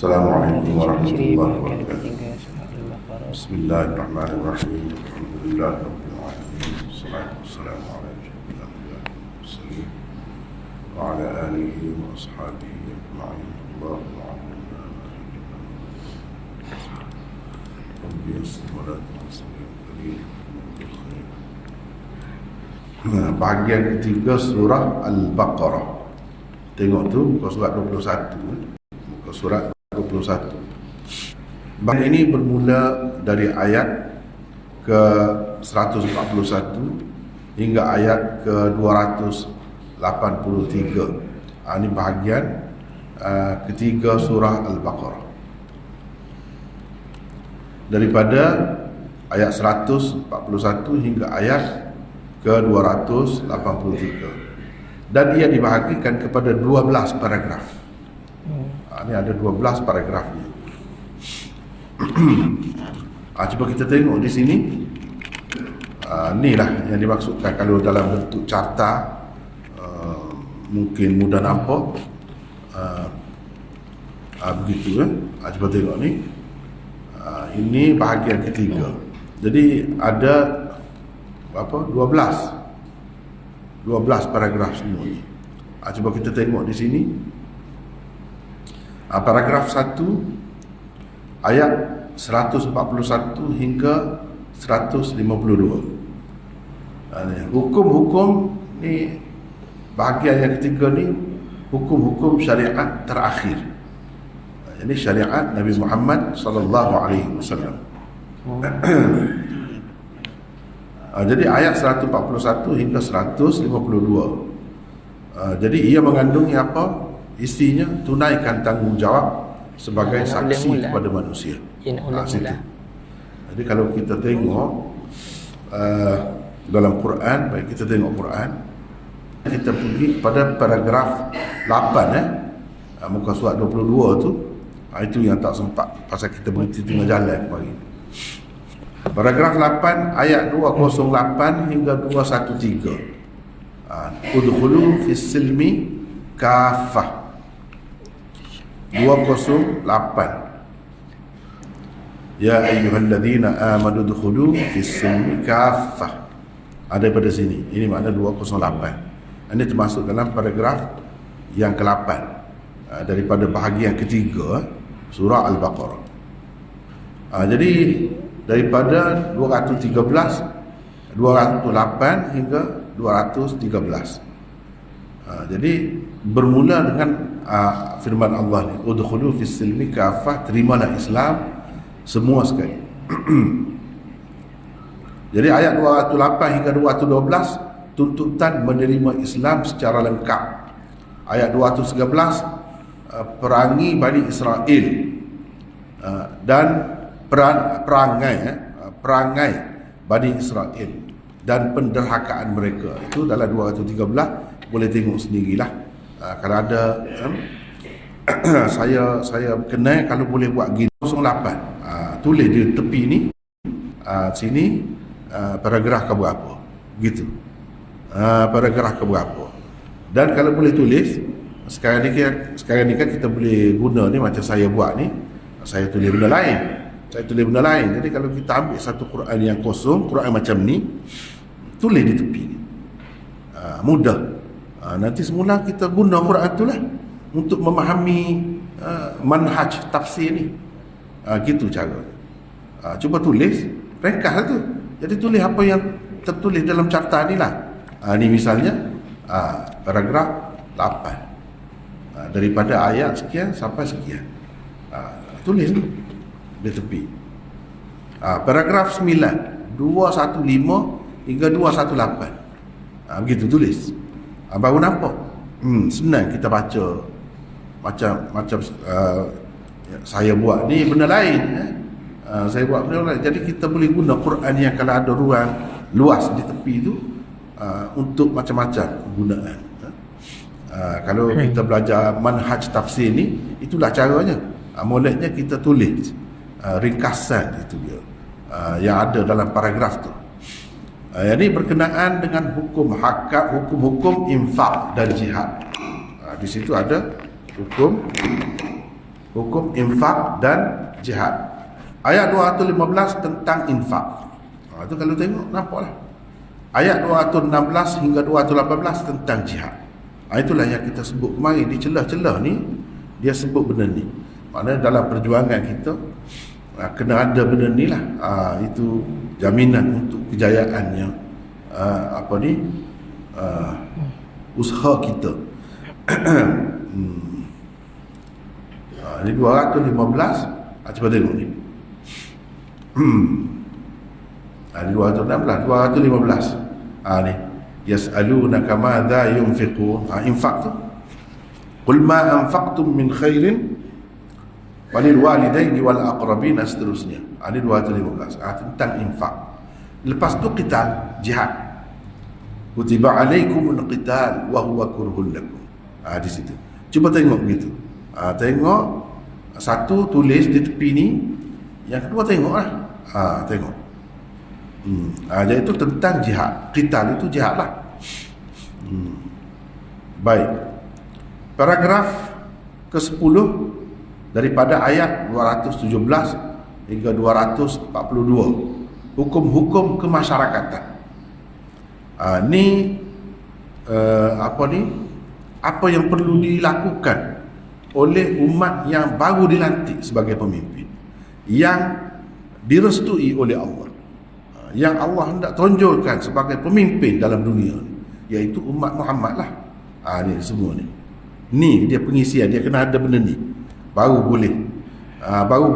Assalamualaikum warahmatullahi wabarakatuh. Bismillahirrahmanirrahim. Alhamdulillahirabbil alamin. Wassalatu wassalamu ala asyrafil anbiya'i wal mursalin wa ala alihi wa ashabihi ajma'in. Allahumma 'allimna ma yanfa'una. Rabbi yassir wa la tu'assir karim. Bahagian ketiga surah Al-Baqarah. Tengok tu muka surat 21. Muka surat 21. Bahagian ini bermula dari ayat ke 141 hingga ayat ke 283. Ini bahagian ketiga surah Al-Baqarah. Daripada ayat 141 hingga ayat ke 283. Dan ia dibahagikan kepada 12 paragraf. Ini ada 12 paragraf ni. Cuba kita tengok di sini. Inilah yang dimaksudkan kalau dalam bentuk carta, mungkin mudah nampak. Begitu Cuba tengok ni. Ini bahagian ketiga. Jadi ada 12 paragraf semua ni. Cuba kita tengok di sini. Paragraf 1 ayat 141 hingga 152. Hukum-hukum ni, bahagian yang ketiga ni hukum-hukum syariat terakhir. Ini syariat Nabi Muhammad sallallahu alaihi wasallam. Jadi ayat 141 hingga 152. Jadi ia mengandungi apa? Isinya tunaikan tanggungjawab sebagai saksi kepada manusia. Situ. Jadi kalau kita tengok dalam Quran, baik kita tengok Quran, kita pergi kepada paragraf 8 muka surat 22 tu. Itu yang tak sempat pasal kita berhenti tengah jalan kemarin. Paragraf 8 ayat 208 hingga 213. Udkhulu fis silmi kafah. 208. Ya ayyuhalladzina amanu udkhulu fis silmi kafah. Ada pada sini. Ini makna 208. Ini termasuk dalam paragraf yang ke-8 daripada bahagian ketiga surah Al-Baqarah. Jadi daripada 213, 208 hingga 213. Jadi bermula dengan firman Allah ni, udkhulu fis silmi kafah, terimalah Islam semua sekali. Jadi ayat 208 hingga 212 tuntutan menerima Islam secara lengkap. Ayat 213 perangi Bani Israel dan perangai Bani Israel dan penderhakaan mereka. Itu dalam 213, boleh tengok sendirilah. Kalau ada saya kenal, kalau boleh buat gini 08, tulis di tepi ni, sini paragraf ke berapa gitu, paragraf ke berapa. Dan kalau boleh tulis sekarang ni kan kita boleh guna ni macam saya buat ni, saya tulis benda lain. Jadi kalau kita ambil satu Quran yang kosong, Quran macam ni, tulis di tepi ni, mudah. Nanti semula kita guna Quran tu lah untuk memahami manhaj tafsir ni. Gitu cara. Cuba tulis, ringkas lah tu. Jadi tulis apa yang tertulis dalam carta ni lah. Ni misalnya paragraf 8, daripada ayat sekian sampai sekian. Tulis ni di tepi. Paragraf 9, 215 hingga 218. Begitu tulis. Baru nampak. Senang kita baca. Macam saya buat ni benda lain. Saya buat benda lain. Jadi kita boleh guna Quran yang kalau ada ruang luas di tepi tu untuk macam-macam gunaan. Kalau kita belajar manhaj tafsir ni, itulah caranya. Moleknya kita tulis ringkasan itu dia yang ada dalam paragraf tu. Ini berkenaan dengan hukum hakam, hukum-hukum infak dan jihad. Di situ ada hukum Hukum infak dan jihad. Ayat 215 tentang infak. Itu kalau tengok nampaklah. Ayat 216 hingga 218 tentang jihad. Itulah yang kita sebut kemarin di celah-celah ni, dia sebut benda ni. Maknanya dalam perjuangan kita kena ada benda ni lah. Itu jaminan untuk kejayaannya usaha kita. Ini 215. Cuba tengok ni. Ini 216, 215. Ni yas'alunaka madza yunfiqun. Infak tu, qul ma anfaqtum min khairin walil walidaini wal aqrabin, seterusnya. Ini 215 tentang infak. Lepas tu qital, jihad. Kutiba alaikumul qital wa huwa kurhul lakum. Di situ cuba tengok begitu. Tengok satu tulis di tepi ni, yang kedua tengoklah. Tengok. Jadi itu tentang jihad. Qital itu jihad lah. Baik. Paragraf ke-10 daripada ayat 217 hingga 242. Hukum-hukum kemasyarakatan. Apa yang perlu dilakukan oleh umat yang baru dilantik sebagai pemimpin, yang direstui oleh Allah, yang Allah hendak tonjolkan sebagai pemimpin dalam dunia ni, iaitu umat Muhammad lah. Ni semua ni. Ni dia pengisian, dia kena ada benda ni. Baru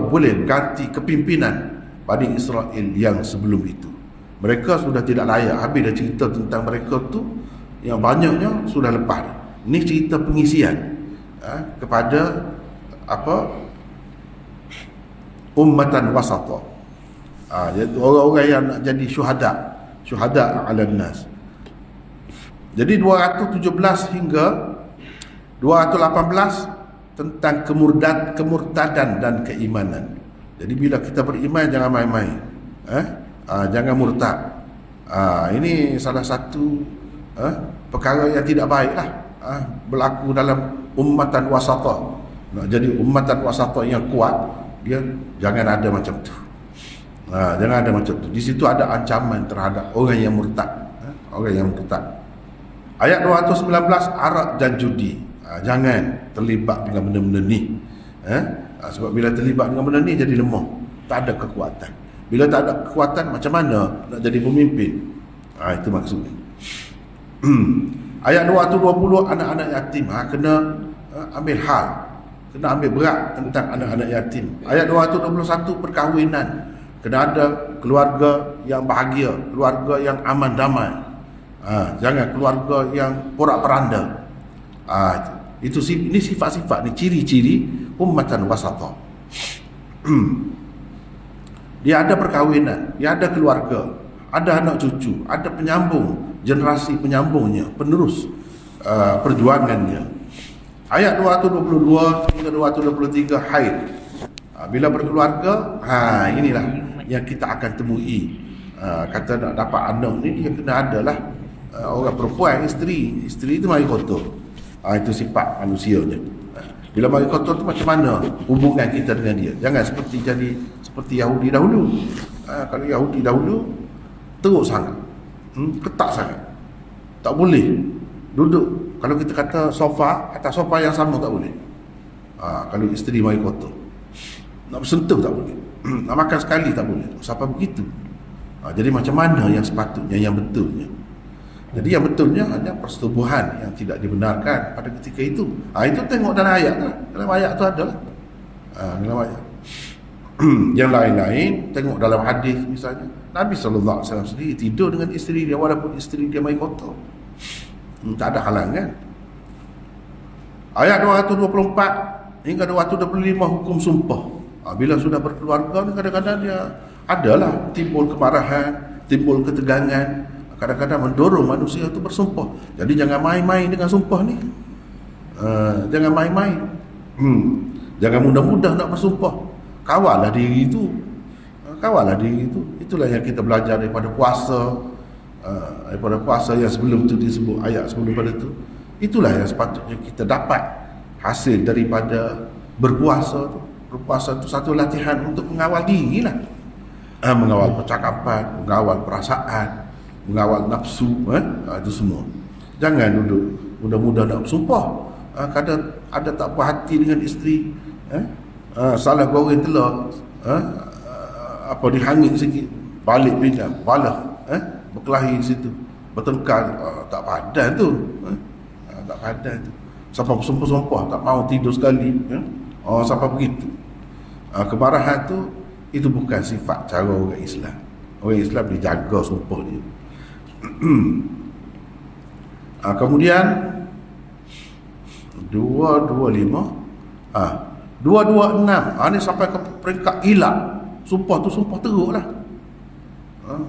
boleh ganti kepimpinan Bani Israel yang sebelum itu. Mereka sudah tidak layak. Habis dah cerita tentang mereka tu, yang banyaknya sudah lepas. Ni cerita pengisian kepada ummatan wasata. Jadi orang-orang yang nak jadi syuhada ala nas. Jadi 217 hingga 218 tentang kemurtadan dan keimanan. Jadi bila kita beriman, jangan main-main. Jangan murtad. Ini salah satu perkara yang tidak baiklah berlaku dalam ummatan wasata. Nak jadi ummatan wasata yang kuat, dia jangan ada macam tu. Jangan ada macam tu. Di situ ada ancaman terhadap orang yang murtad. Orang yang murtad. Ayat 219, arak dan judi. Jangan terlibat dengan benda-benda ni. Sebab bila terlibat dengan benda ni, jadi lemah, tak ada kekuatan. Bila tak ada kekuatan, macam mana nak jadi pemimpin? Itu maksudnya. Ayat 220, anak-anak yatim. Kena ambil hal, kena ambil berat tentang anak-anak yatim. Ayat 221, perkahwinan. Kena ada keluarga yang bahagia, keluarga yang aman damai. Jangan keluarga yang porak-peranda. Ini sifat-sifat ni, ciri-ciri ummatan wasata. Dia ada perkahwinan, dia ada keluarga, ada anak cucu, ada penyambung, generasi penyambungnya, penerus perjuangannya. Ayat 222 hingga 223, haid. Bila berkeluarga, inilah yang kita akan temui. Kata nak dapat anak ni, dia kena adalah orang perempuan, isteri itu mari kotor. Itu sifat manusianya. Bila mari kotor tu, macam mana hubungan kita dengan dia? Jangan seperti Yahudi dahulu. Kalau Yahudi dahulu teruk sangat, ketat sangat, tak boleh duduk. Kalau kita kata sofa, atas sofa yang sama tak boleh. Kalau isteri mari kotor, nak bersentuh tak boleh. Nak makan sekali tak boleh. Sampai begitu. Jadi macam mana yang sepatutnya, yang betulnya? Jadi yang betulnya hanya persetubuhan yang tidak dibenarkan pada ketika itu. Itu tengok dalam ayat lah. Dalam ayat tu ada lah. Dalam ayat. Yang lain-lain, tengok dalam hadis misalnya, Nabi SAW sendiri tidur dengan isteri dia walaupun isteri dia main kotor. Tak ada halangan. Ayat 224 hingga 225, hukum sumpah. Bila sudah berkeluarga, kadang-kadang dia adalah timbul kemarahan, timbul ketegangan, kadang-kadang mendorong manusia itu bersumpah. Jadi jangan main-main dengan sumpah ni. Jangan main-main. Jangan mudah-mudah nak bersumpah. Kawallah diri itu. Kawallah diri itu. Itulah yang kita belajar daripada puasa. Daripada puasa yang sebelum tu disebut, ayat sebelum pada tu. Itulah yang sepatutnya kita dapat hasil daripada Berpuasa tu satu latihan untuk mengawal diri lah. Mengawal percakapan, mengawal perasaan, mengawal nafsu, itu semua. Jangan duduk mudah-mudah nak bersumpah. Kadang ada tak puas hati dengan isteri, salah goreng telur, dihangit sikit, balik pinggang, balah, berkelahi situ, bertengkar, tak padan tu, tak padan tu. Sampai bersumpah-sumpah, tak mau tidur sekali, sampai begitu. Kemarahan tu, itu bukan sifat cara orang Islam. Orang Islam dia jaga sumpah dia. Kemudian 226, ni sampai ke peringkat ilak. Sumpah tu sumpah teruk lah.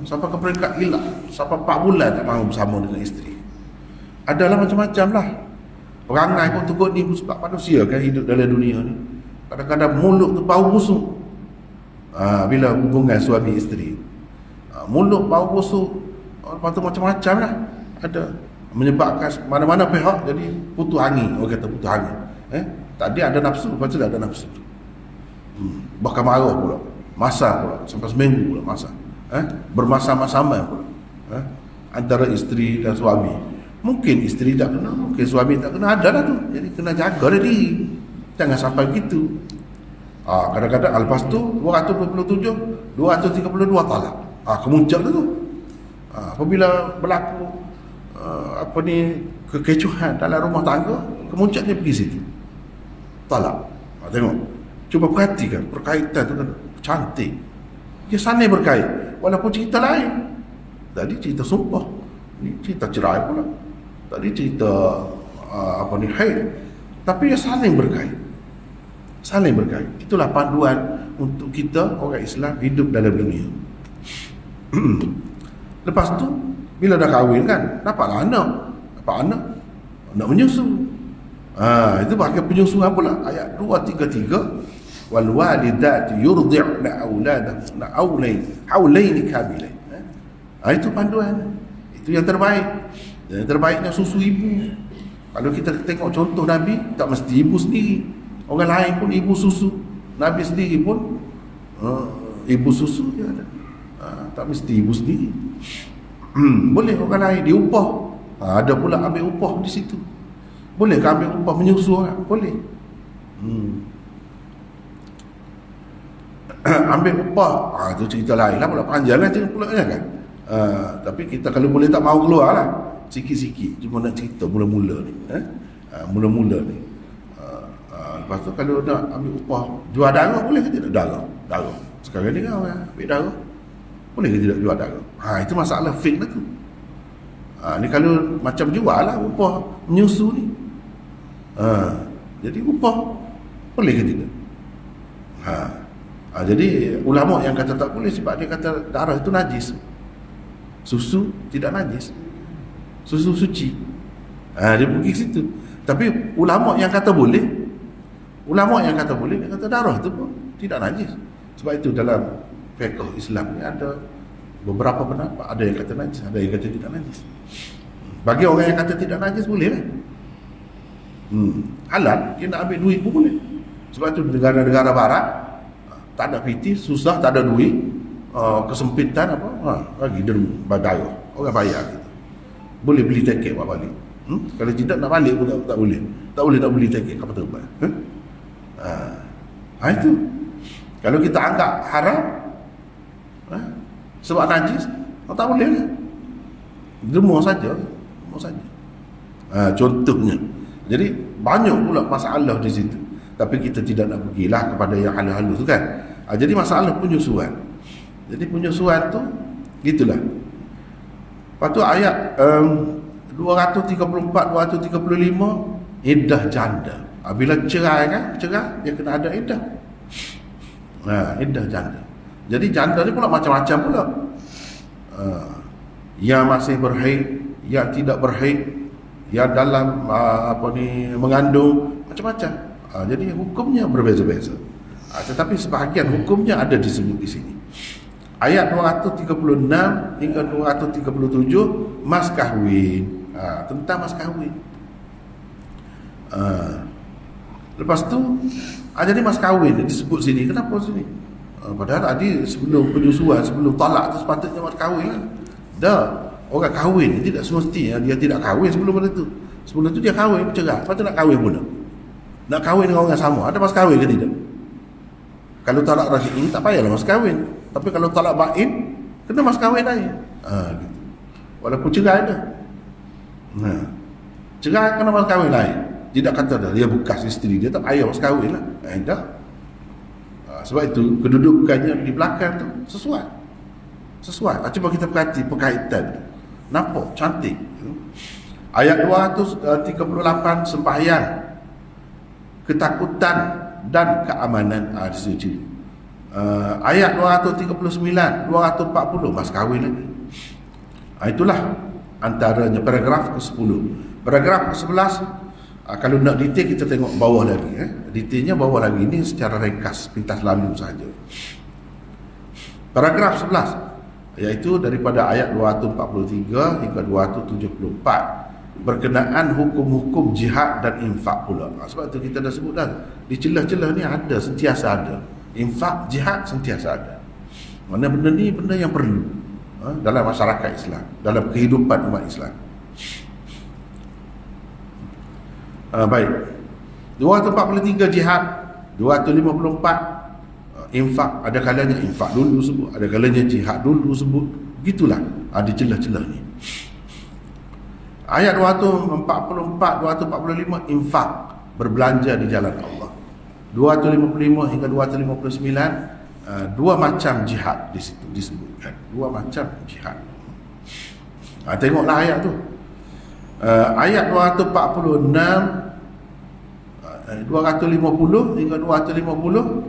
Sampai ke peringkat ilak, sampai 4 bulan tak mahu bersama dengan isteri. Adalah macam-macam lah. Perangai pun teruk ni sebab manusia kan hidup dalam dunia ni. Kadang-kadang mulut tu bau busuk. Bila hubungan suami isteri, mulut bau busuk, lepas tu macam-macam lah. Ada menyebabkan mana-mana pihak jadi putus angin. Orang kata putus angin. Tadi ada nafsu, lepas tu tak ada nafsu. Bahkan marah pula, masa pula, sampai seminggu pula masa. Bermasa-masama pula, antara isteri dan suami. Mungkin isteri tak kena, mungkin suami tak kena, ada lah tu. Jadi kena jaga diri, jangan sampai begitu. Kadang-kadang lepas tu 227, 232 talak. Kemuncak tu. Apabila berlaku kekecohan dalam rumah tangga, kemuncaknya pergi situ. Talak. Tengok. Cuba perhatikan perkaitan tu kan cantik. Dia saling berkait walaupun cerita lain. Tadi cerita sumpah, ni cerita cerai pula. Tadi cerita haid. Tapi dia saling berkait. Saling berkait. Itulah panduan untuk kita orang Islam hidup dalam dunia. Lepas tu bila dah kahwin kan, dapat anak menyusu. Itu bahagian penyusuan pula. Ayat 233, wal walidati yurdi'na auladahunna haulaini kamilain. Itu panduan. Itu yang terbaik. Yang terbaiknya susu ibu. Kalau kita tengok contoh Nabi, tak mesti ibu sendiri, orang lain pun ibu susu. Nabi sendiri pun ibu susu dia ada. Tak mesti ibu sendiri. Boleh orang lain diupah. Ada pula ambil upah di situ. Boleh ke ambil upah menyusu orang? Boleh. Ambil upah, itu cerita lain lah pula, panjang lah cerita pula kan. Tapi kita kalau boleh tak mahu keluar lah, sikit-sikit cuma nak cerita mula-mula ni. Mula-mula ni. Lepas tu kalau nak ambil upah jual darah, boleh ke tidak? Darah sekarang ni kan orang ambil darah, boleh ke tidak jual darah? Itu masalah fake lah tu. Ni kalau macam jual lah upah menyusu ni. Jadi upah boleh ke tidak? Jadi ulama yang kata tak boleh sebab dia kata darah itu najis. Susu tidak najis, susu suci. Dia pergi ke situ. Tapi ulama yang kata boleh, dia kata darah itu pun tidak najis. Sebab itu dalam fiqh Islam ni ada beberapa pendapat. Ada yang kata najis, ada yang kata tidak najis. Bagi orang yang kata tidak najis boleh lah. Halal, dia nak ambil duit pun boleh. Sebab itu negara-negara barat tak ada PT, susah, tak ada duit, kesempitan lagi badai, orang bayar gitu. Boleh beli tiket buat balik. Kalau tidak nak balik pun tak boleh. Tak boleh nak beli tiket kapal terbang. Itu. Kalau kita anggap haram, sebab najis, tak boleh lah. Demam saja. Contohnya. Jadi banyak pula masalah di situ. Tapi kita tidak nak pergilah kepada yang halus-halus tu kan. Jadi masalah penyusuan. Jadi penyusuan tu gitulah. Lepas tu ayat 234, 235, iddah janda. Bila cerai dia kena ada iddah. Iddah janda. Jadi janda ni pula macam-macam pula. Yang masih berhaid, yang tidak berhaid, yang dalam mengandung, macam-macam. Jadi hukumnya berbeza-beza. Tetapi sebahagian hukumnya ada disebut di sini. Ayat 236 hingga 237 mas kahwin. Tentang mas kahwin. Lepas tu Jadi mas kahwin disebut sini. Kenapa sini? Padahal tadi sebelum penyusuan, sebelum talak tu sepatutnya mas kahwin kan. Dah, orang kahwin tidak semestinya dia tidak kahwin sebelum itu. Sebelum itu dia kahwin, bercerai. Lepas tu nak kahwin pula. Nak kahwin dengan orang yang sama. Ada mas kahwin ke tidak? Kalau talak raj'i tak payahlah mas kahwin. Tapi kalau talak bain, kena mas kahwin lain. Gitu. Walaupun cerai dah. Cerai kena mas kahwin lain. Tidak kata dah dia bekas isteri dia, tak payah mas kahwin lah. Dah. Sebab itu kedudukannya di belakang tu sesuai. Cuba kita perhati perkaitan. Nampak cantik. Ayat 238 sembahyang, ketakutan dan keamanan. Di situ. Ayat 239, 240 mas kahwin lagi. Itulah antaranya paragraf ke-10. Paragraf ke-11, kalau nak detail kita tengok bawah lagi. Detailnya bawah lagi. Ini secara ringkas, pintas lalu saja. Paragraf 11, iaitu daripada ayat 243 hingga 274, berkenaan hukum-hukum jihad dan infak pula. Sebab tu kita dah sebut dah, di celah-celah ni ada, sentiasa ada. Infak, jihad sentiasa ada. Mana benda ni benda yang perlu dalam masyarakat Islam, dalam kehidupan umat Islam. Baik. 243 jihad, 254 infak. Ada kalanya infak dulu sebut, ada kalanya jihad dulu sebut. Gitulah di celah-celah ni. Ayat 244, 245 infak, berbelanja di jalan Allah. 255 hingga 259, dua macam jihad di situ disebutkan. Dua macam jihad. Tengoklah ayat tu. Ayat 246, 250 hingga 250,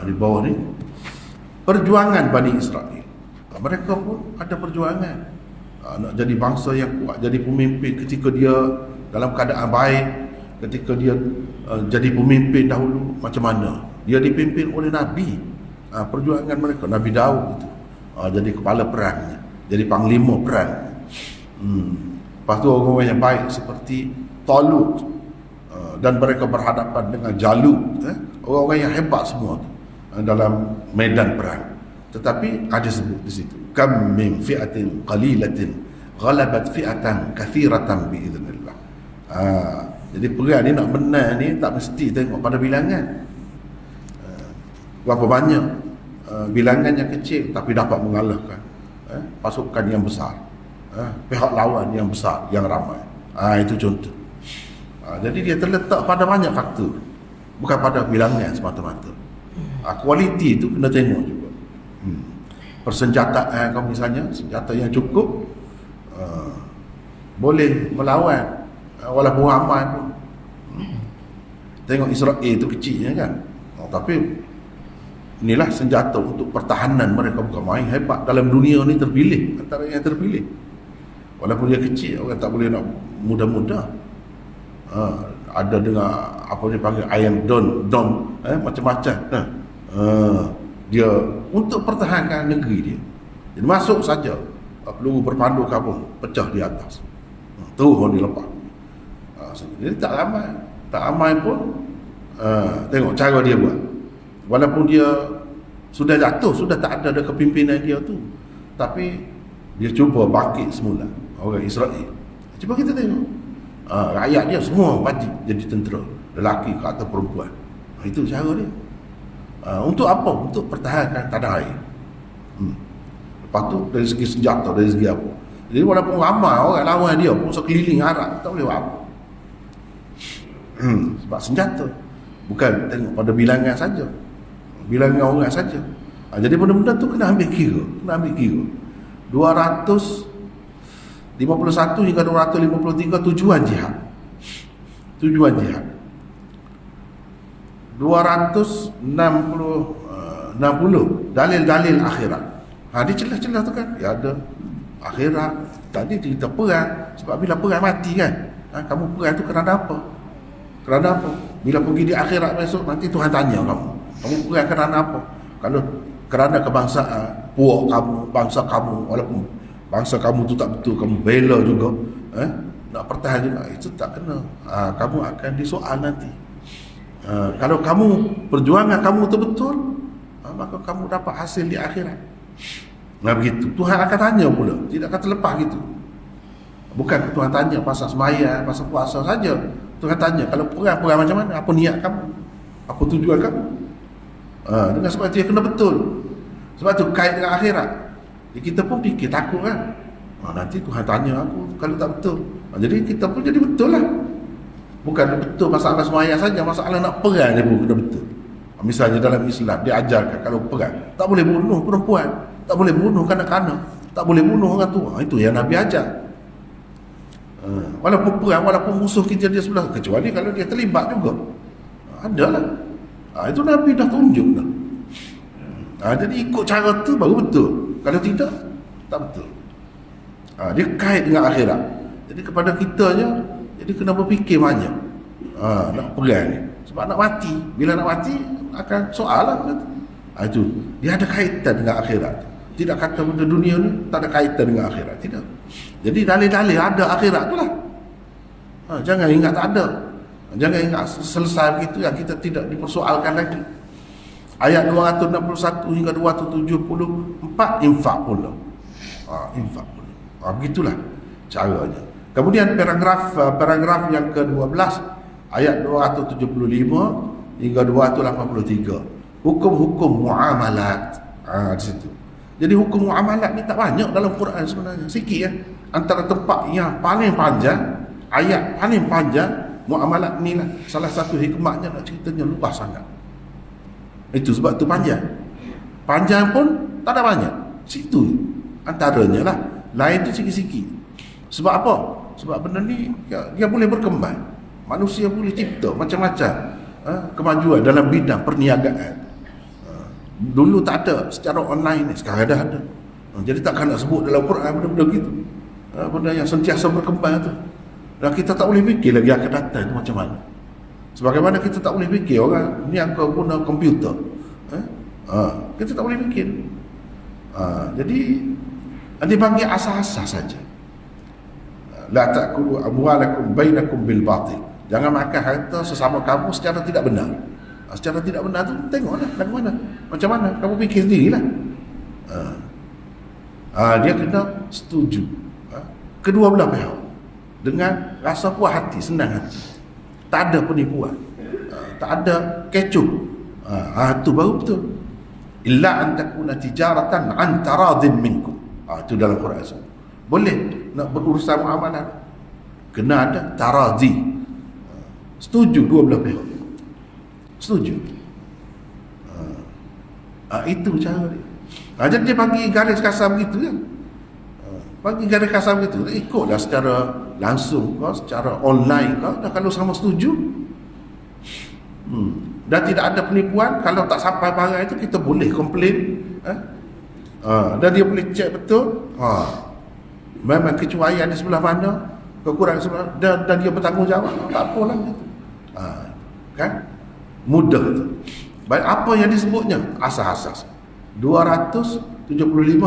di bawah ni perjuangan Bani Israel. Mereka pun ada perjuangan. Nak jadi bangsa yang kuat, jadi pemimpin ketika dia dalam keadaan baik, ketika dia jadi pemimpin dahulu macam mana dia dipimpin oleh Nabi. Perjuangan mereka, Nabi Daud itu jadi kepala perangnya, jadi panglima perang. Lepas tu orang-orang yang baik seperti Talut, dan mereka berhadapan dengan Jalut, orang-orang yang hebat semua dalam medan perang. Tetapi ada sebut di situ, kam min fi'atin qalilatin ghalabat fi'atan kathiratan biidznillah. Jadi perang ni nak menang ni tak mesti tengok pada bilangan. Berapa banyak bilangan yang kecil tapi dapat mengalahkan pasukan yang besar, pihak lawan yang besar, yang ramai. Itu contoh. Jadi dia terletak pada banyak faktor, bukan pada bilangan semata-mata. Kualiti itu kena tengok juga. Persenjataan kau misalnya, senjata yang cukup, boleh melawan walaupun ramai pun. Tengok Israel itu kecilnya kan, tapi inilah senjata untuk pertahanan mereka, bukan main, hebat. Dalam dunia ni terpilih, antara yang terpilih. Walaupun dia kecil, orang tak boleh nak muda-muda. Ada dengan apa dia panggil Iron Dome, macam-macam. Dia untuk pertahankan negeri dia. Jadi masuk saja, peluru berpandu kabung pecah di atas, terus dia lepas. Jadi tak ramai pun. Tengok cara dia buat. Walaupun dia sudah jatuh, sudah tak ada kepimpinan dia tu, tapi dia cuba bangkit semula. Orang Israel, cuba kita tengok, rakyat dia semua wajib jadi tentera, lelaki ke atau perempuan. Itu cara dia. Untuk apa? Untuk pertahankan tanah air. Lepas tu dari segi senjata, dari segi apa. Jadi walaupun ramai orang lawan dia pun sekeliling Arab, tak boleh buat apa. Sebab senjata, bukan tengok pada bilangan saja, bilangan orang saja. Jadi benda-benda tu kena ambil kira, 251 hingga 253 tujuan jihad. 260 dalil-dalil akhirat. Di celah-celah tu kan ya ada akhirat. Tadi kita perang, sebab bila perang mati kan, kamu perang tu kerana apa? Kerana apa? Bila pergi di akhirat besok, nanti Tuhan tanya kamu perang kerana apa? Kalau kerana kebangsaan, puak kamu, bangsa kamu, walaupun bangsa kamu tu tak betul, kamu bela juga, nak pertahan juga, itu tak kena. Kamu akan disoal nanti. Kalau kamu perjuangan kamu betul-betul, maka kamu dapat hasil di akhirat. Begitu. Tuhan akan tanya pula, tidak akan terlepas gitu. Bukan Tuhan tanya pasal sembahyang, pasal puasa saja. Tuhan tanya, kalau perang macam mana? Apa niat kamu? Apa tujuan kamu? Dengan sebab itu, kena betul. Sebab itu kait dengan akhirat. Kita pun fikir takut kan. Nanti Tuhan tanya aku kalau tak betul. Jadi kita pun jadi betul lah. Bukan betul masalah sembahyang saja, masalah nak perang dia pun kena betul. Misalnya dalam Islam dia ajarkan kalau perang tak boleh bunuh perempuan, tak boleh bunuh kanak-kanak, tak boleh bunuh orang tua. Itu yang Nabi ajar. Walaupun perang, walaupun musuh kita dia sebelah, kecuali kalau dia terlibat juga, adalah. Itu Nabi dah tunjuk dah. Jadi ikut cara tu baru betul. Kalau tidak, tak betul. Dia kait dengan akhirat. Jadi kepada kitanya, jadi kena berfikir banyak. Nak perang ni, sebab nak mati. Bila nak mati akan soal lah. Itu dia ada kaitan dengan akhirat. Tidak kata benda dunia ni tak ada kaitan dengan akhirat. Tidak. Jadi dalil-dalil ada akhirat tu lah. Jangan ingat tak ada. Jangan ingat selesai begitu yang kita tidak dipersoalkan lagi. Ayat 261 hingga 274 infak pula. Infak pula. Begitulah caranya. Kemudian paragraf yang ke-12 ayat 275 hingga 283. Hukum-hukum muamalat. Di situ. Jadi hukum muamalat ni tak banyak dalam Quran sebenarnya. Sikit ya. Antara tempat yang paling panjang, ayat paling panjang, muamalat ni lah. Salah satu hikmahnya nak ceritanya luas sangat. Itu sebab tu panjang. Panjang pun tak ada banyak. Situ antaranya lah. Lain tu sikit-sikit. Sebab apa? Sebab benda ni dia boleh berkembang. Manusia boleh cipta macam-macam kemajuan dalam bidang perniagaan. Dulu tak ada secara online ni, sekarang dah ada. Jadi takkan nak sebut dalam Quran benda-benda gitu. Benda yang sentiasa berkembang tu. Dan kita tak boleh fikir lagi akan datang tu macam mana. Sebagaimana kita tak boleh fikir orang ni akan guna komputer. Kita tak boleh fikir. Jadi dia bagi asas-asas saja. La ta'kulu amwalakum bainakum bil batil. Jangan makan harta sesama kamu secara tidak benar. Secara tidak benar tu tengoklah bagaimana. Macam mana? Kamu fikir sendirilah. Dia kena setuju. Kedua belah pihak dengan rasa puas hati, senang hati. Tak ada penipuan. Tak ada kecoh. Itu baru betul. Illa an takuna tijaratan an taradin minkum. Itu dalam Quran. Boleh nak berurusan muamalah, kena ada taradhi. Setuju dua belah pihak. Setuju. Itu cara dia. Jadi dia bagi garis kasar begitu kan. Bagi garis kasar begitu, ikutlah secara langsung ke, secara online ke. Dan kalau sama setuju, dan tidak ada penipuan, kalau tak sampai barang itu kita boleh komplain. Dan dia boleh cek betul. Memang kecuaian di sebelah mana, kekurangan sebelah, dan dia bertanggungjawab. Tak apalah gitu. Kan? Mudah tu. Baik, apa yang disebutnya? Asas-asas 275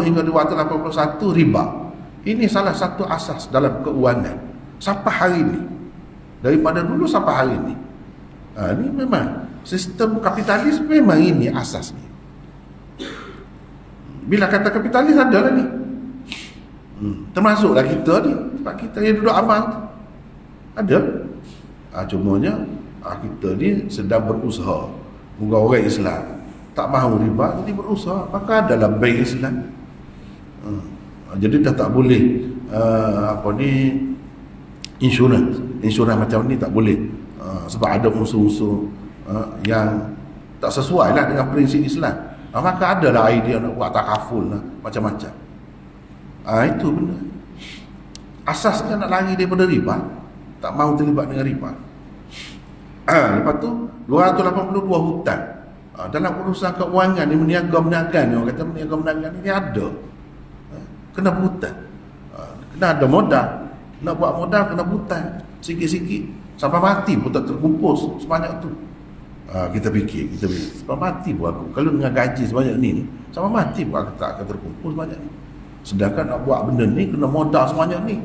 hingga 281 riba. Ini salah satu asas dalam keuangan sampai hari ini. Daripada dulu sampai hari ini. Ini memang sistem kapitalis, memang ini asasnya. Bila kata kapitalis adalah ni. Termasuklah kita ni. Sebab kita yang duduk amal tu ada. Cumanya kita ni sedang berusaha. Moga orang Islam tak mahu riba, jadi berusaha. Maka adalah bank Islam. Jadi dah tak boleh insurans macam ni tak boleh. Sebab ada unsur-unsur yang tak sesuai lah dengan prinsip Islam. Maka adalah idea nak buat takaful lah, macam-macam. Itu benda. Asasnya nak lari daripada riba, tak mahu terlibat dengan riba. Lepas tu 282 hutang. Dalam urusan keuangan ni, meniaga-meniaga ni, orang kata meniaga-meniaga ni ada. Kena berhutang. Kena ada modal. Nak buat modal kena berhutang. Sikit-sikit. Sampai mati pun tak terkumpul sebanyak tu. Kita fikir. Sampai mati pun aku. Kalau dengan gaji sebanyak ni, sampai mati pun aku tak akan terkumpul sebanyak ni. Sedangkan nak buat benda ni, kena modal sebanyak ni.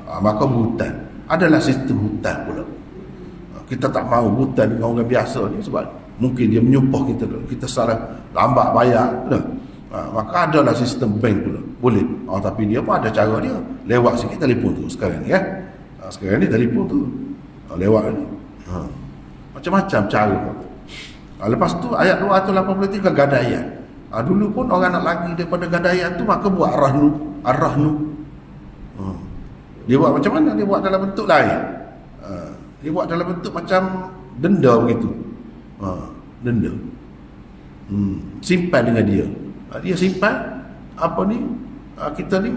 Maka berhutang. Adalah sistem hutang pula. kita tak mau buta dengan orang biasa ni sebab mungkin dia menyumpah kita kalau kita salah lambat bayar, maka adalah sistem bank pula boleh. Tapi dia pun ada cara dia, lewat sikit telefon tu sekarang ni sekarang ni telefon tu lewat ni, macam-macam cara. Lepas tu ayat 283 gadaian. Dulu pun orang nak lagi daripada gadaian tu maka buat ar-rahnu. Dia buat macam mana? Dia buat dalam bentuk lain. Dia buat dalam bentuk macam denda begitu. Denda. Simpan dengan dia. Dia simpan apa ni? Kita ni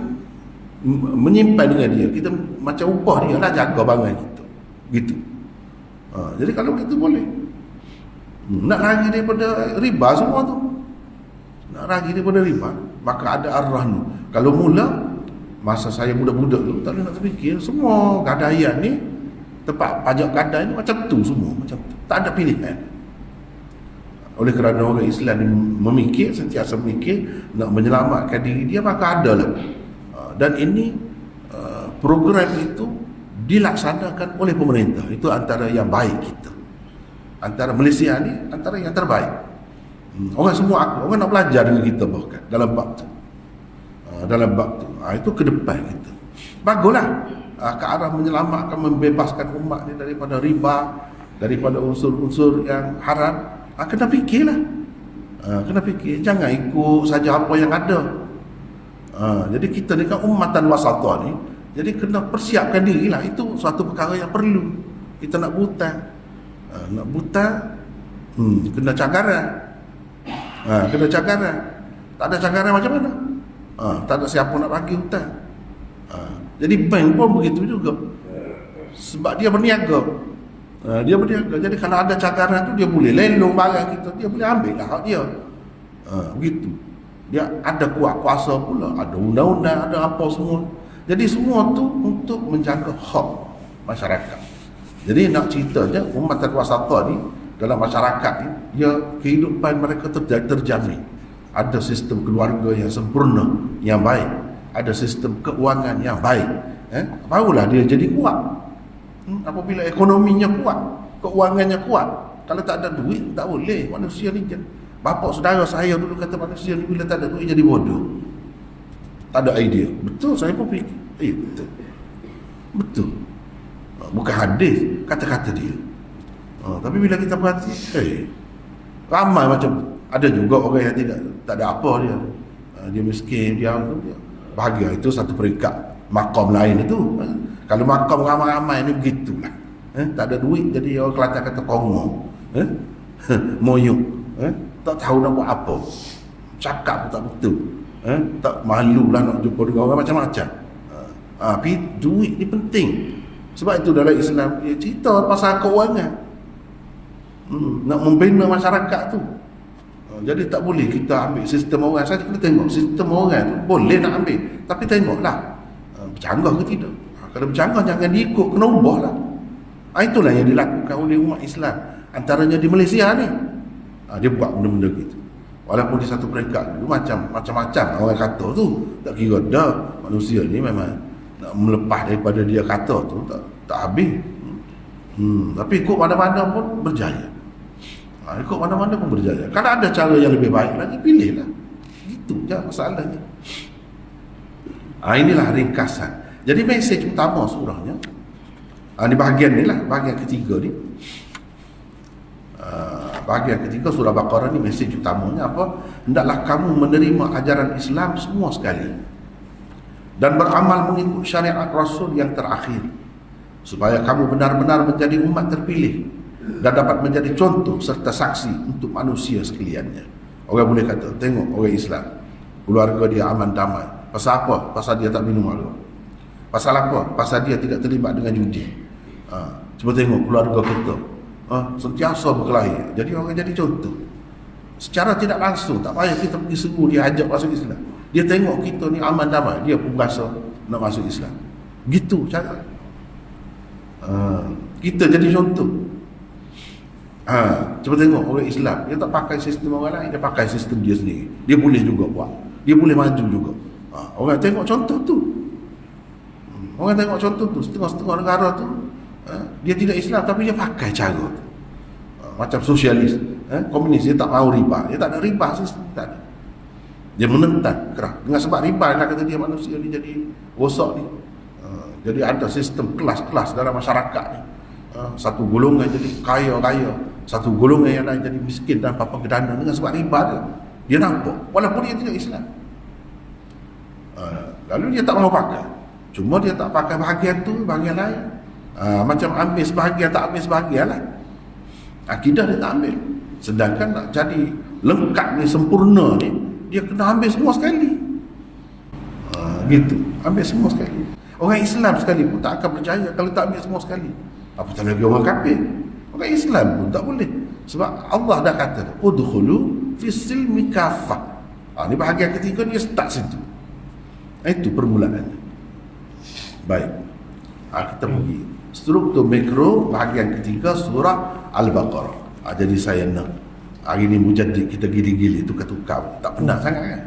menyimpan dengan dia. Kita macam upah dia lah, jaga barang kita. Gitu. Jadi kalau begitu boleh. Nak lari daripada riba semua tu. Nak lari daripada riba, maka ada ar-rahnu. Kalau mula masa saya budak-budak tu tak ada nak terfikir, semua gadaian ni, tempat pajak gadai ni macam tu semua, macam tu. Tak ada pilihan. Oleh kerana orang Islam ni memikir, sentiasa memikir nak menyelamatkan diri dia, maka adalah. Dan ini program itu dilaksanakan oleh pemerintah. Itu antara yang baik kita. Antara Malaysia ni antara yang terbaik. Orang semua orang nak belajar dengan kita bahkan dalam bab tu. Dalam bab tu. Itu ke depan kita. Baguslah ke arah menyelamatkan, membebaskan umat ni daripada riba, daripada unsur-unsur yang haram. Kena fikirlah. Kena fikir, jangan ikut saja apa yang ada. Jadi kita ni kan ummatan wasatah ni, jadi kena persiapkan dirilah. Itu suatu perkara yang perlu. Kita nak buta, kena cagaran. Kena cagaran. Tak ada cagaran macam mana? Tak ada siapa nak bagi hutang. Jadi bank pun begitu juga. Sebab dia berniaga. Dia berniaga. Jadi kalau ada cagaran tu, dia boleh lelong barang kita, dia boleh ambil lah hak dia. Begitu. Dia ada kuat kuasa pula, ada undang-undang, ada apa semua. Jadi semua tu untuk menjaga hak masyarakat. Jadi nak ceritanya umat wasatah ni dalam masyarakat ni, dia kehidupan mereka terjamin. Ada sistem keluarga yang sempurna, yang baik. Ada sistem keuangan yang baik. Barulah dia jadi kuat. Apabila ekonominya kuat, keuangannya kuat. Kalau tak ada duit, tak boleh. Manusia ni bapa saudara saya dulu kata manusia ni bila tak ada duit jadi bodoh. Tak ada idea. Betul, saya pun fikir. Betul. Betul. Bukan hadis, kata-kata dia. Tapi bila kita perhati, ramai macam tu. Ada juga orang yang tak ada apa dia. Dia miskin, dia bahagia. Itu satu peringkat makam lain itu. Kalau makam ramai-ramai ni begitulah. Tak ada duit jadi orang Kelantan kata kongong. Moyuk. Tak tahu nak buat apa. Cakap pun tak betul. Tak malu lah nak jumpa dengan orang macam-macam. Tapi duit ni penting. Sebab itu dalam Islam dia cerita pasal keuangan. Nak membina masyarakat tu. Jadi tak boleh kita ambil sistem orang saja. Kita tengok sistem orang tu boleh nak ambil, tapi tengoklah bercanggah ke tidak. Kalau bercanggah jangan diikut, kena ubahlah. Itulah yang dilakukan oleh umat Islam, antaranya di Malaysia ni. Dia buat benda-benda gitu. Walaupun di satu peringkat dulu macam-macam orang kata tu, tak kira dah manusia ni memang nak melepas daripada dia kata tu tak habis. Tapi ikut mana-mana pun berjaya. Ikut mana-mana pun berjaya. Kalau ada cara yang lebih baik lagi, pilihlah. Gitu je masalahnya. Inilah ringkasan. Jadi mesej utama surahnya, ni bahagian ni lah, bahagian ketiga ni. Bahagian ketiga surah Baqarah ni, mesej utamanya apa? Hendaklah kamu menerima ajaran Islam semua sekali dan beramal mengikut syariat Rasul yang terakhir, supaya kamu benar-benar menjadi umat terpilih dan dapat menjadi contoh serta saksi untuk manusia sekaliannya. Orang boleh kata, tengok orang Islam, keluarga dia aman damai. Pasal apa? Pasal dia tak minum alkohol. Pasal apa? Pasal dia tidak terlibat dengan judi. Cuba tengok keluarga kita, sentiasa berkelahi. Jadi orang jadi contoh. Secara tidak langsung, tak payah kita pergi seru dia ajak masuk Islam. Dia tengok kita ni aman damai, dia pun berasa nak masuk Islam. Gitu cara. Kita jadi contoh. Cuba tengok orang Islam, dia tak pakai sistem orang lain, dia pakai sistem dia sendiri. Dia boleh juga buat, dia boleh maju juga. Orang tengok contoh tu. Orang tengok contoh tu. Setengah-setengah negara tu Dia tidak Islam tapi dia pakai cara tu. Macam sosialis, komunis, dia tak mahu riba. Dia tak ada riba, sistem tak ada. Dia menentang keras. Dengan sebab riba nak kata dia manusia ni jadi rosak ni. Jadi ada sistem kelas-kelas dalam masyarakat ni. Satu golongan jadi kaya-kaya, satu golongan yang lain jadi miskin dan papa kedana dengan sebab riba dia. Dia nampak walaupun dia tidak Islam. Lalu dia tak mahu pakai. Cuma dia tak pakai bahagian tu, bahagian lain. Macam ambil sebahagian, tak ambil sebahagian lah. Akidah dia tak ambil. Sedangkan nak jadi lengkap ni, sempurna ni, dia kena ambil semua sekali. Gitu, ambil semua sekali. Orang Islam sekali pun tak akan percaya kalau tak ambil semua sekali. Apatah lagi orang kafir. Orang Islam pun tak boleh. Sebab Allah dah kata, udkhulu fis silmi kafah. Ni bahagian ketiga dia start situ. Itu permulaannya. Baik. Kita pergi struktur mikro bahagian ketiga surah Al-Baqarah. Jadi saya nak hari ni mujaddid kita gili-gili tukar-tukar, tak penat sangat kan.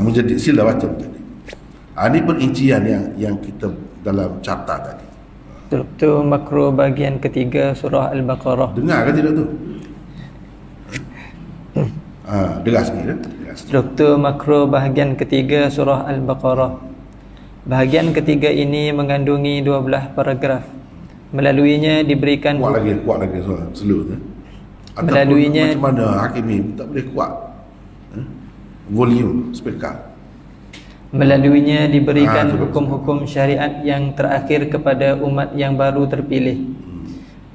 Mujaddid sila baca tadi. Ini perincian yang kita dalam carta tadi. Struktur makro bahagian ketiga surah Al-Baqarah. Dengar ke tidak tu? Dengar sikit. Struktur makro bahagian ketiga surah Al-Baqarah. Bahagian ketiga ini mengandungi 12 paragraf. Melaluinya diberikan kuat lagi slow tu. Melaluinya macam mana Hakimi tak boleh kuat volume speaker. Melaluinya diberikan hukum-hukum syariat yang terakhir kepada umat yang baru terpilih.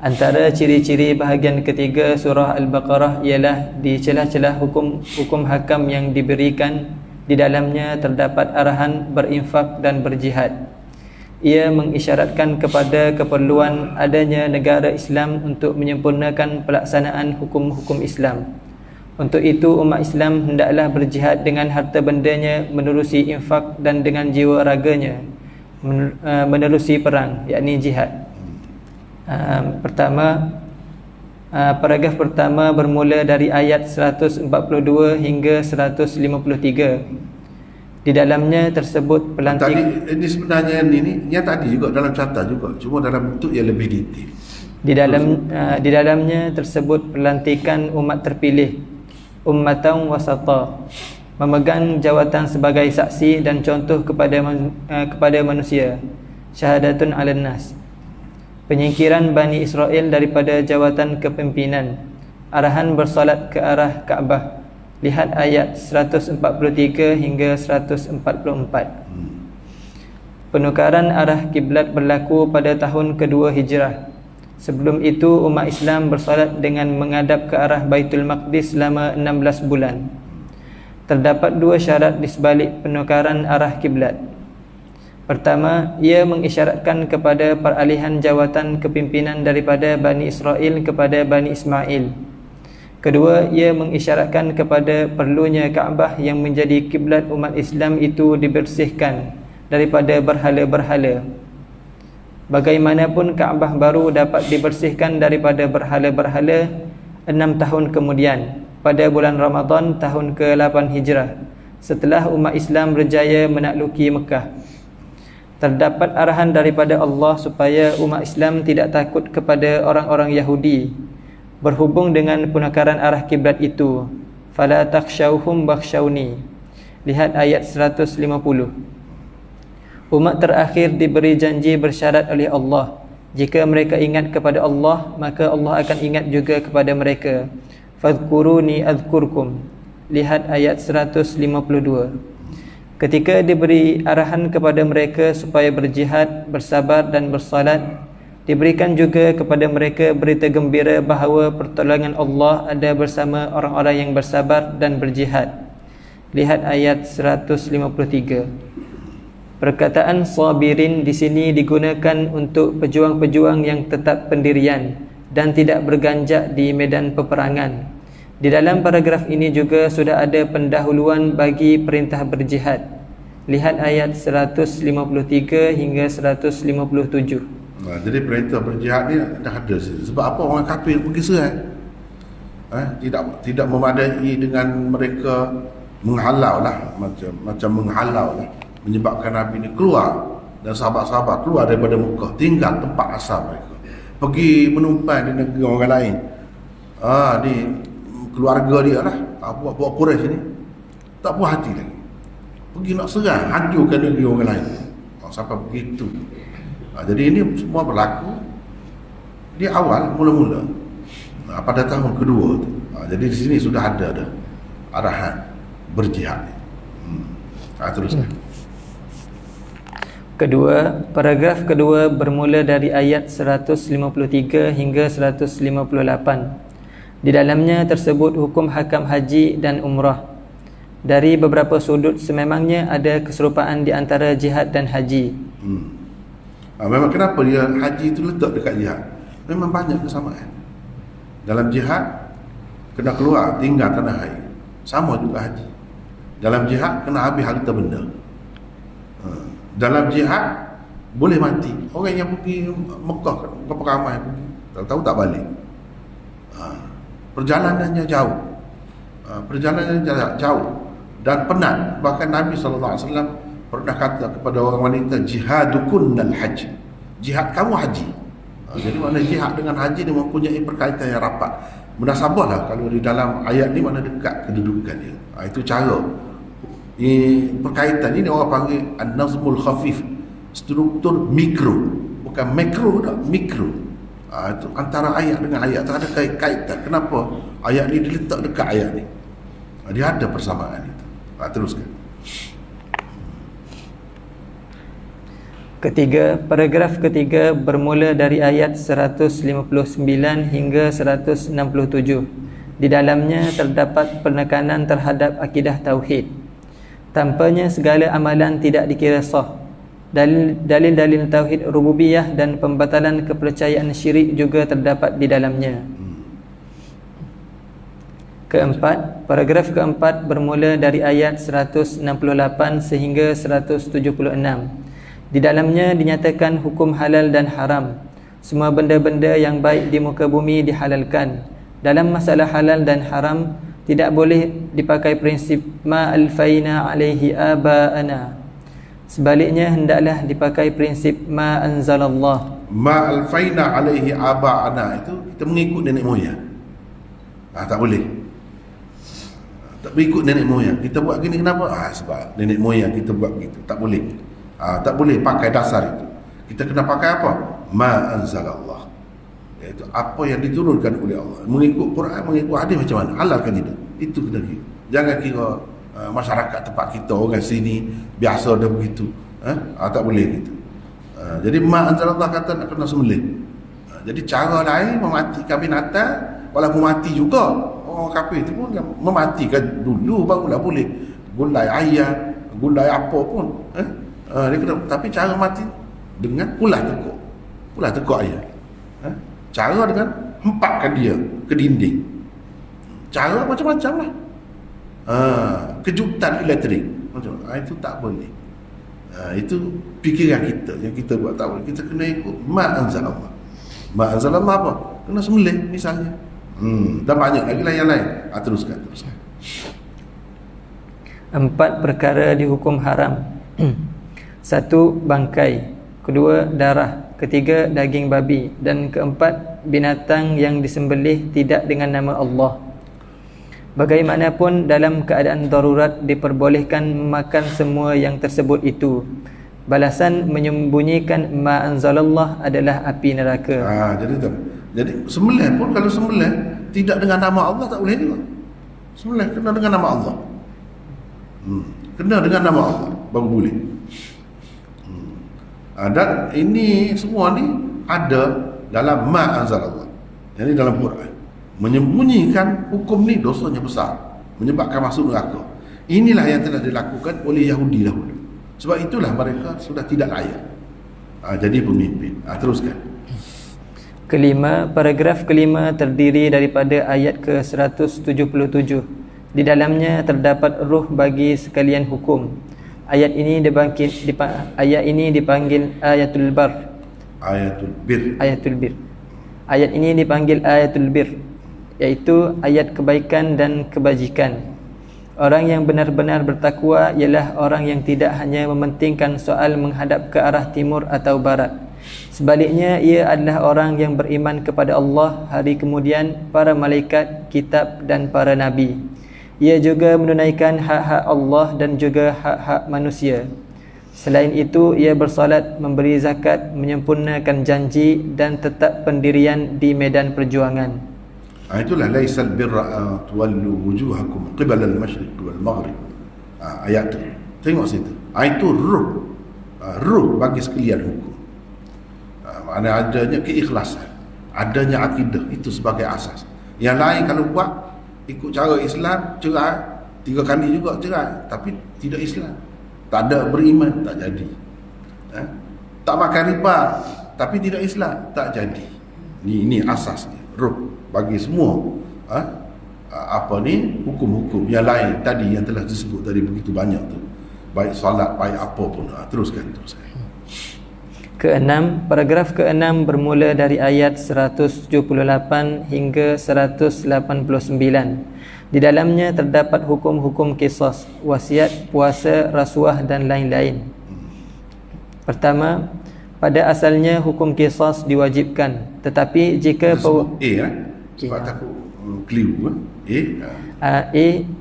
Antara ciri-ciri bahagian ketiga surah Al-Baqarah ialah di celah-celah hukum hakam yang diberikan, di dalamnya terdapat arahan berinfak dan berjihad. Ia mengisyaratkan kepada keperluan adanya negara Islam untuk menyempurnakan pelaksanaan hukum-hukum Islam. Untuk itu umat Islam hendaklah berjihad dengan harta bendanya, menerusi infak, dan dengan jiwa raganya menerusi perang, yakni jihad. Paragraf pertama bermula dari ayat 142 hingga 153. Di dalamnya tersebut pelantik. Tadi ini sebenarnya ini yang tadi juga dalam carta juga, cuma dalam bentuk yang lebih detail. Di dalamnya tersebut pelantikan umat terpilih, ummatan wasata, memegang jawatan sebagai saksi dan contoh kepada manusia, syahadatun 'alan nas. Penyingkiran Bani Israel daripada jawatan kepimpinan, arahan bersolat ke arah Kaabah. Lihat ayat 143 hingga 144. Penukaran arah kiblat berlaku pada tahun kedua Hijrah. Sebelum itu umat Islam bersolat dengan menghadap ke arah Baitul Maqdis selama 16 bulan. Terdapat dua syarat di sebalik penukaran arah kiblat. Pertama, ia mengisyaratkan kepada peralihan jawatan kepimpinan daripada Bani Israel kepada Bani Ismail. Kedua, ia mengisyaratkan kepada perlunya Kaabah yang menjadi kiblat umat Islam itu dibersihkan daripada berhala-berhala. Bagaimanapun Kaabah baru dapat dibersihkan daripada berhala-berhala 6 tahun kemudian, pada bulan Ramadan tahun ke-8 Hijrah, setelah umat Islam berjaya menakluki Mekah. Terdapat arahan daripada Allah supaya umat Islam tidak takut kepada orang-orang Yahudi berhubung dengan penukaran arah kiblat itu. Fala takhshawhum bakhshawni. Lihat ayat 150. Umat terakhir diberi janji bersyarat oleh Allah, jika mereka ingat kepada Allah, maka Allah akan ingat juga kepada mereka. Fadhkuruni adhkurkum. Lihat ayat 152. Ketika diberi arahan kepada mereka supaya berjihad, bersabar dan bersalat, diberikan juga kepada mereka berita gembira bahawa pertolongan Allah ada bersama orang-orang yang bersabar dan berjihad. Lihat ayat 153. Perkataan sabirin di sini digunakan untuk pejuang-pejuang yang tetap pendirian dan tidak berganjak di medan peperangan. Di dalam paragraf ini juga sudah ada pendahuluan bagi perintah berjihad. Lihat ayat 153 hingga 157. Jadi perintah berjihad ni dah ada. Sebab apa orang kafir pergi serang? Tidak memadai dengan mereka menghalau lah, macam menghalau lah, menyebabkan Nabi ni keluar dan sahabat-sahabat keluar daripada Mekah, tinggal tempat asal mereka, pergi menumpai di negeri orang lain. Ni keluarga dia lah, buat Quraisy ni tak puas hati lagi, pergi nak serang, hancurkan negeri orang lain. Sampai begitu. Jadi ini semua berlaku di awal mula-mula, pada tahun kedua tu. Jadi di sini sudah ada dah arahan berjihad. Teruskan. Kedua, paragraf kedua bermula dari ayat 153 hingga 158. Di dalamnya tersebut hukum hakam haji dan umrah. Dari beberapa sudut sememangnya ada keserupaan di antara jihad dan haji. Memang kenapa dia haji itu letak dekat jihad? Memang banyak kesamaan. Dalam jihad kena keluar tinggal tanah air, sama juga haji. Dalam jihad kena habis harta benda. Dalam jihad boleh mati. Orang yang pergi Mekah, berapa ramai pergi, tahu tak balik. Perjalanannya jauh. Perjalanannya jauh dan penat. Bahkan Nabi SAW pernah kata kepada orang wanita, jihadukunnal haji, jihad kamu haji. Jadi mana jihad dengan haji dia mempunyai perkaitan yang rapat. Munasabah lah kalau di dalam ayat ni mana dekat kedudukan dia. Itu cara perkaitan ini orang panggil an-nazmul khafif, struktur mikro, bukan makro dah, mikro. Itu antara ayat dengan ayat tak ada kaitan. Kenapa ayat ni diletak dekat ayat ni? Dia ada persamaan itu. Teruskan. Ketiga, paragraf ketiga bermula dari ayat 159 hingga 167. Di dalamnya terdapat penekanan terhadap akidah tauhid. Tanpanya segala amalan tidak dikira sah. Dalil-dalil tauhid rububiyah dan pembatalan kepercayaan syirik juga terdapat di dalamnya. Keempat, paragraf keempat bermula dari ayat 168 sehingga 176. Di dalamnya dinyatakan hukum halal dan haram. Semua benda-benda yang baik di muka bumi dihalalkan. Dalam masalah halal dan haram, tidak boleh dipakai prinsip ma alfaina alaihi aba'ana. Sebaliknya hendaklah dipakai prinsip ma anzalallah. Ma alfaina alaihi aba'ana itu kita mengikut nenek moyang. Tak boleh. Tak boleh ikut nenek moyang. Kita buat gini kenapa? Sebab nenek moyang kita buat begitu. Tak boleh. Tak boleh pakai dasar itu. Kita kena pakai apa? Ma anzalallah, iaitu apa yang diturunkan oleh Allah. Mengikut Quran, mengikut hadis macam mana? Halal kan tidak? Itu kena kira. Jangan kira masyarakat tempat kita, orang sini biasa dah begitu. Tak boleh gitu. Jadi ma anzalallah kata nak kena sembelih. Jadi cara lain mematikan binatang, walaupun mati juga. Orang kafir itu pun mematikan dulu barulah boleh. Gulai ayam, gulai apa pun. Dia kena, tapi cara mati dengan ulah tekuk ayam. Cara dengan hempakkan dia ke dinding. Cara macam-macam lah. Kejutan elektrik macam itu tak boleh. Itu fikiran kita yang kita buat tak boleh. Kita kena ikut ma anzalallah. Ma anzalallah apa? Kena sembelih misalnya. Dan banyak lagi lah yang lain. Teruskan. Empat perkara dihukum haram. Satu, bangkai. Kedua, darah. Ketiga, daging babi. Dan keempat, binatang yang disembelih tidak dengan nama Allah. Bagaimanapun dalam keadaan darurat diperbolehkan memakan semua yang tersebut itu. Balasan menyembunyikan ma anzalallah adalah api neraka. Jadi sembelih pun kalau sembelih tidak dengan nama Allah tak boleh juga. Sembelih kena dengan nama Allah. Kena dengan nama Allah baru boleh. Dan ini semua ni ada dalam ma anzalallah. Jadi dalam Quran. Menyembunyikan hukum ni dosanya besar, menyebabkan masuk neraka. Inilah yang telah dilakukan oleh Yahudi dahulu. Sebab itulah mereka sudah tidak layak jadi pemimpin. Teruskan. Kelima, paragraf kelima terdiri daripada ayat ke-177. Di dalamnya terdapat ruh bagi sekalian hukum. Ayat ini dipanggil ayatul bar. Ayatul bir. Ayat ini dipanggil ayatul bir, iaitu ayat kebaikan dan kebajikan. Orang yang benar-benar bertakwa ialah orang yang tidak hanya mementingkan soal menghadap ke arah timur atau barat. Sebaliknya, ia adalah orang yang beriman kepada Allah, hari kemudian, para malaikat, kitab dan para nabi. Ia juga menunaikan hak-hak Allah dan juga hak-hak manusia. Selain itu, ia bersolat, memberi zakat, menyempurnakan janji dan tetap pendirian di medan perjuangan. Itulah laisal birra tuwallu wujuhakum qibala al-masyriq wal maghrib. Ayat tu. Tengok situ. Itu ruh bagi sekalian hukum. Maknanya adanya keikhlasan, adanya akidah, itu sebagai asas. Yang lain kalau buat ikut cara Islam, cerai 3 kali juga cerai, tapi tidak Islam. Tak ada beriman, tak jadi. Tak makan riba, tapi tidak Islam, tak jadi. Ini asas dia, ruh bagi semua hukum-hukum yang lain tadi yang telah disebut tadi begitu banyak tu, baik solat, baik apa pun. Teruskan. Keenam, paragraf ke-6 bermula dari ayat 178 hingga 189. Di dalamnya terdapat hukum-hukum qisas, wasiat, puasa, rasuah dan lain-lain. Pertama, pada asalnya hukum qisas diwajibkan, tetapi jika sebab takut keliru.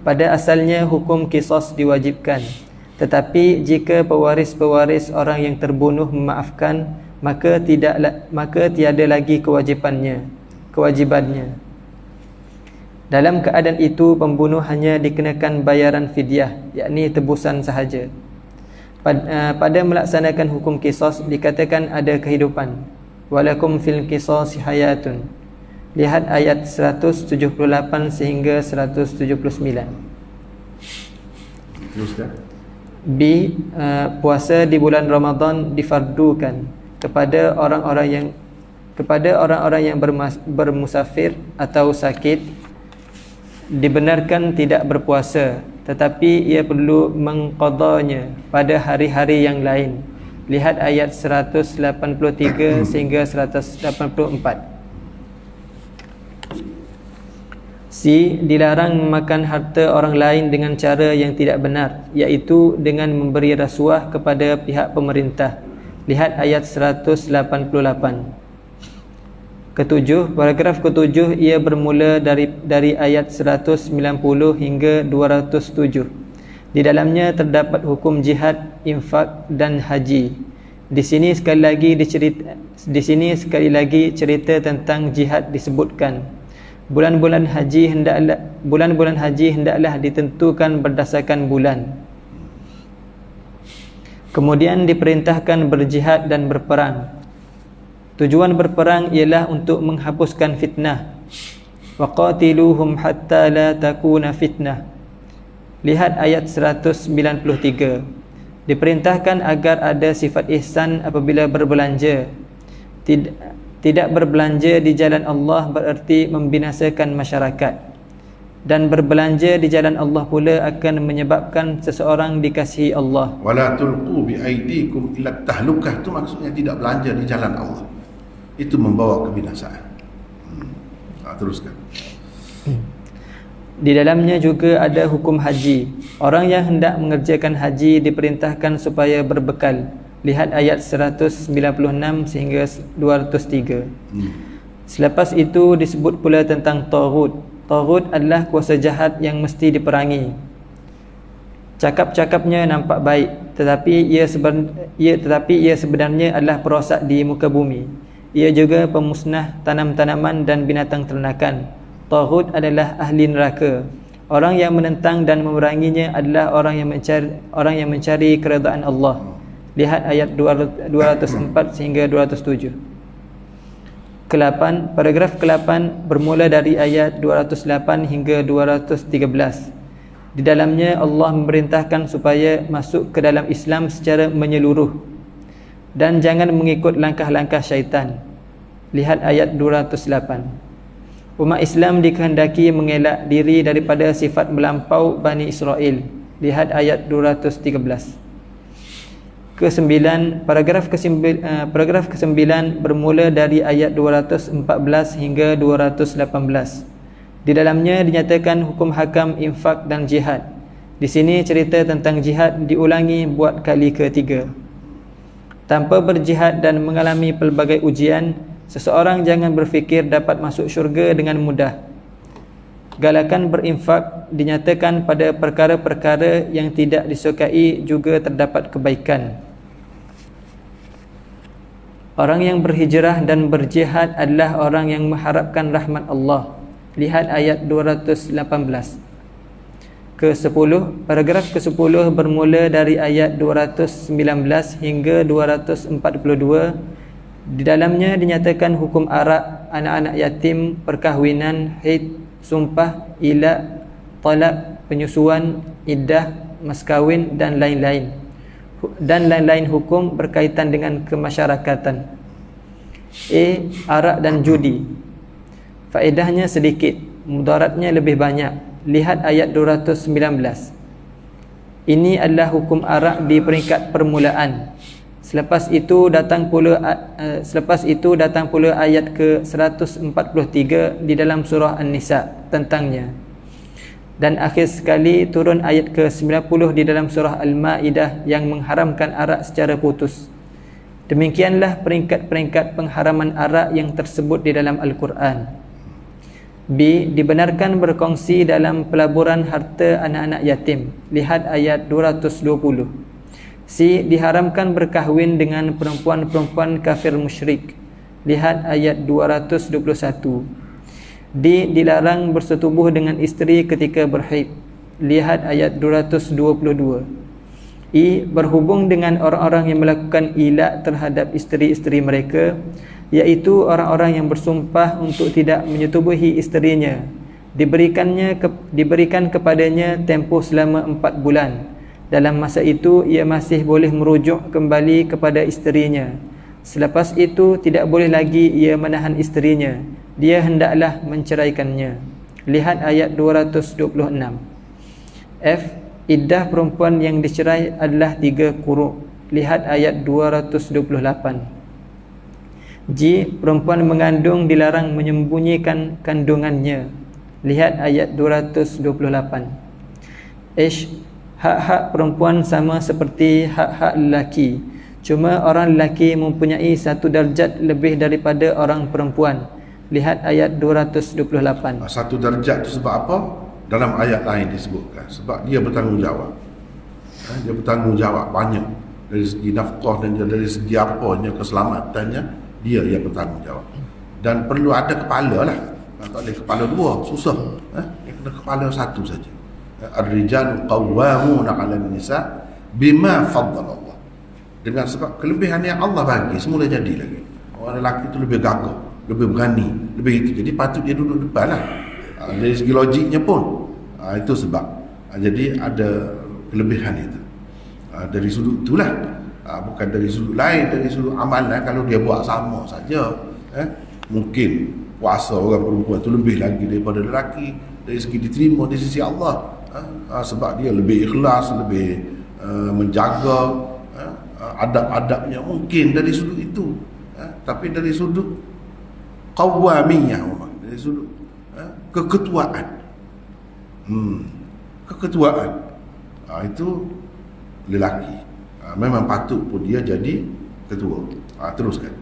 Pada asalnya hukum qisas diwajibkan, tetapi jika pewaris-pewaris orang yang terbunuh memaafkan, maka tiada lagi kewajibannya. Dalam keadaan itu, pembunuh hanya dikenakan bayaran fidyah, yakni tebusan sahaja. Pada melaksanakan hukum qisas dikatakan ada kehidupan. Walakum fil qisas hayatun. Lihat ayat 178 sehingga 179. Teruskan. B. Puasa di bulan Ramadan difardukan kepada orang-orang yang bermusafir atau sakit. Dibenarkan tidak berpuasa, tetapi ia perlu mengqadanya pada hari-hari yang lain. Lihat ayat 183 sehingga 184. C. Dilarang memakan harta orang lain dengan cara yang tidak benar, iaitu dengan memberi rasuah kepada pihak pemerintah. Lihat ayat 188. Ketujuh, paragraf ketujuh ia bermula dari ayat 190 hingga 207. Di dalamnya terdapat hukum jihad, infak dan haji. Di sini sekali lagi cerita tentang jihad disebutkan. Bulan-bulan haji hendaklah ditentukan berdasarkan bulan. Kemudian diperintahkan berjihad dan berperang. Tujuan berperang ialah untuk menghapuskan fitnah. Waqatiluhum hatta la takuna fitnah. Lihat ayat 193. Diperintahkan agar ada sifat ihsan apabila berbelanja. Tidak berbelanja di jalan Allah bererti membinasakan masyarakat. Dan berbelanja di jalan Allah pula akan menyebabkan seseorang dikasihi Allah. Wala tulqu bi aidikum ila tahlukah, itu maksudnya tidak belanja di jalan Allah. Itu membawa kebinasaan. Teruskan. Di dalamnya juga ada hukum haji. Orang yang hendak mengerjakan haji diperintahkan supaya berbekal. Lihat ayat 196 sehingga 203. Selepas itu disebut pula tentang Taghut. Taghut adalah kuasa jahat yang mesti diperangi. Cakap-cakapnya nampak baik, tetapi ia sebenarnya adalah perosak di muka bumi. Ia juga pemusnah tanam-tanaman dan binatang ternakan. Taghut adalah ahli neraka. Orang yang menentang dan memeranginya adalah orang yang mencari keredaan Allah. Lihat ayat 204 sehingga 207. Ke-8, paragraf ke-8 bermula dari ayat 208 hingga 213. Di dalamnya Allah memerintahkan supaya masuk ke dalam Islam secara menyeluruh dan jangan mengikut langkah-langkah syaitan. Lihat ayat 208. Umat Islam dikehendaki mengelak diri daripada sifat melampau Bani Israel. Lihat ayat 213. Ke-9, paragraf ke-9 bermula dari ayat 214 hingga 218. Di dalamnya dinyatakan hukum hakam, infak dan jihad. Di sini cerita tentang jihad diulangi buat kali ketiga. Tanpa berjihad dan mengalami pelbagai ujian, seseorang jangan berfikir dapat masuk syurga dengan mudah. Galakan berinfak dinyatakan pada perkara-perkara yang tidak disukai juga terdapat kebaikan. Orang yang berhijrah dan berjihad adalah orang yang mengharapkan rahmat Allah. Lihat ayat 218. Ke-10, paragraf ke-10 bermula dari ayat 219 hingga 242. Di dalamnya dinyatakan hukum arak, anak-anak yatim, perkahwinan, haid, sumpah, ilak, talak, penyusuan, iddah, mas kahwin dan lain-lain. Dan lain-lain hukum berkaitan dengan kemasyarakatan. Arak dan judi. Faedahnya sedikit, mudaratnya lebih banyak. Lihat ayat 219. Ini adalah hukum arak di peringkat permulaan. Selepas itu datang pula ayat ke-143 di dalam surah An-Nisa tentangnya. Dan akhir sekali turun ayat ke-90 di dalam surah Al-Maidah yang mengharamkan arak secara putus. Demikianlah peringkat-peringkat pengharaman arak yang tersebut di dalam Al-Quran. B. Dibenarkan berkongsi dalam pelaburan harta anak-anak yatim. Lihat ayat 220. C. Diharamkan berkahwin dengan perempuan-perempuan kafir musyrik. Lihat ayat 221. D. Dilarang bersetubuh dengan isteri ketika berhaid. Lihat ayat 222. E. Berhubung dengan orang-orang yang melakukan ilak terhadap isteri-isteri mereka, iaitu orang-orang yang bersumpah untuk tidak menyetubuhi isterinya, diberikan kepadanya tempoh selama 4 bulan. Dalam masa itu ia masih boleh merujuk kembali kepada isterinya. Selepas itu tidak boleh lagi ia menahan isterinya, dia hendaklah menceraikannya. Lihat ayat 226. F. Iddah perempuan yang dicerai adalah 3 quru'. Lihat ayat 228. J. Perempuan mengandung dilarang menyembunyikan kandungannya. Lihat ayat 228. H. Hak-hak perempuan sama seperti hak-hak lelaki. Cuma orang lelaki mempunyai satu darjat lebih daripada orang perempuan. Lihat ayat 228. Satu darjat itu sebab apa? Dalam ayat lain disebutkan. Sebab dia bertanggungjawab. Dia bertanggungjawab banyak. Dari segi nafkah dan dari segi apanya, keselamatannya, dia yang bertanggungjawab. Dan perlu ada kepala lah. Tak ada kepala dua, susah. Dia kena kepala satu saja. Ar-rijalu qawwamuna 'alan nisa bima faddala Allah. Dengan sebab kelebihan yang Allah bagi, semula jadi lagi. Orang lelaki itu lebih gagah, lebih berani, lebih itu. Jadi patut dia duduk depan lah. Dari segi logiknya pun itu sebab. Jadi ada kelebihan itu. Dari sudut itulah. Bukan dari sudut lain, dari sudut amalan. Kalau dia buat sama saja, mungkin puasa orang perempuan itu lebih lagi daripada lelaki dari segi diterima di sisi Allah. Sebab dia lebih ikhlas, lebih menjaga adab-adabnya, mungkin dari sudut itu. Tapi dari sudut qawwamiyah, dari sudut keketuaan, keketuaan, itu lelaki memang patut pun dia jadi ketua. Teruskan.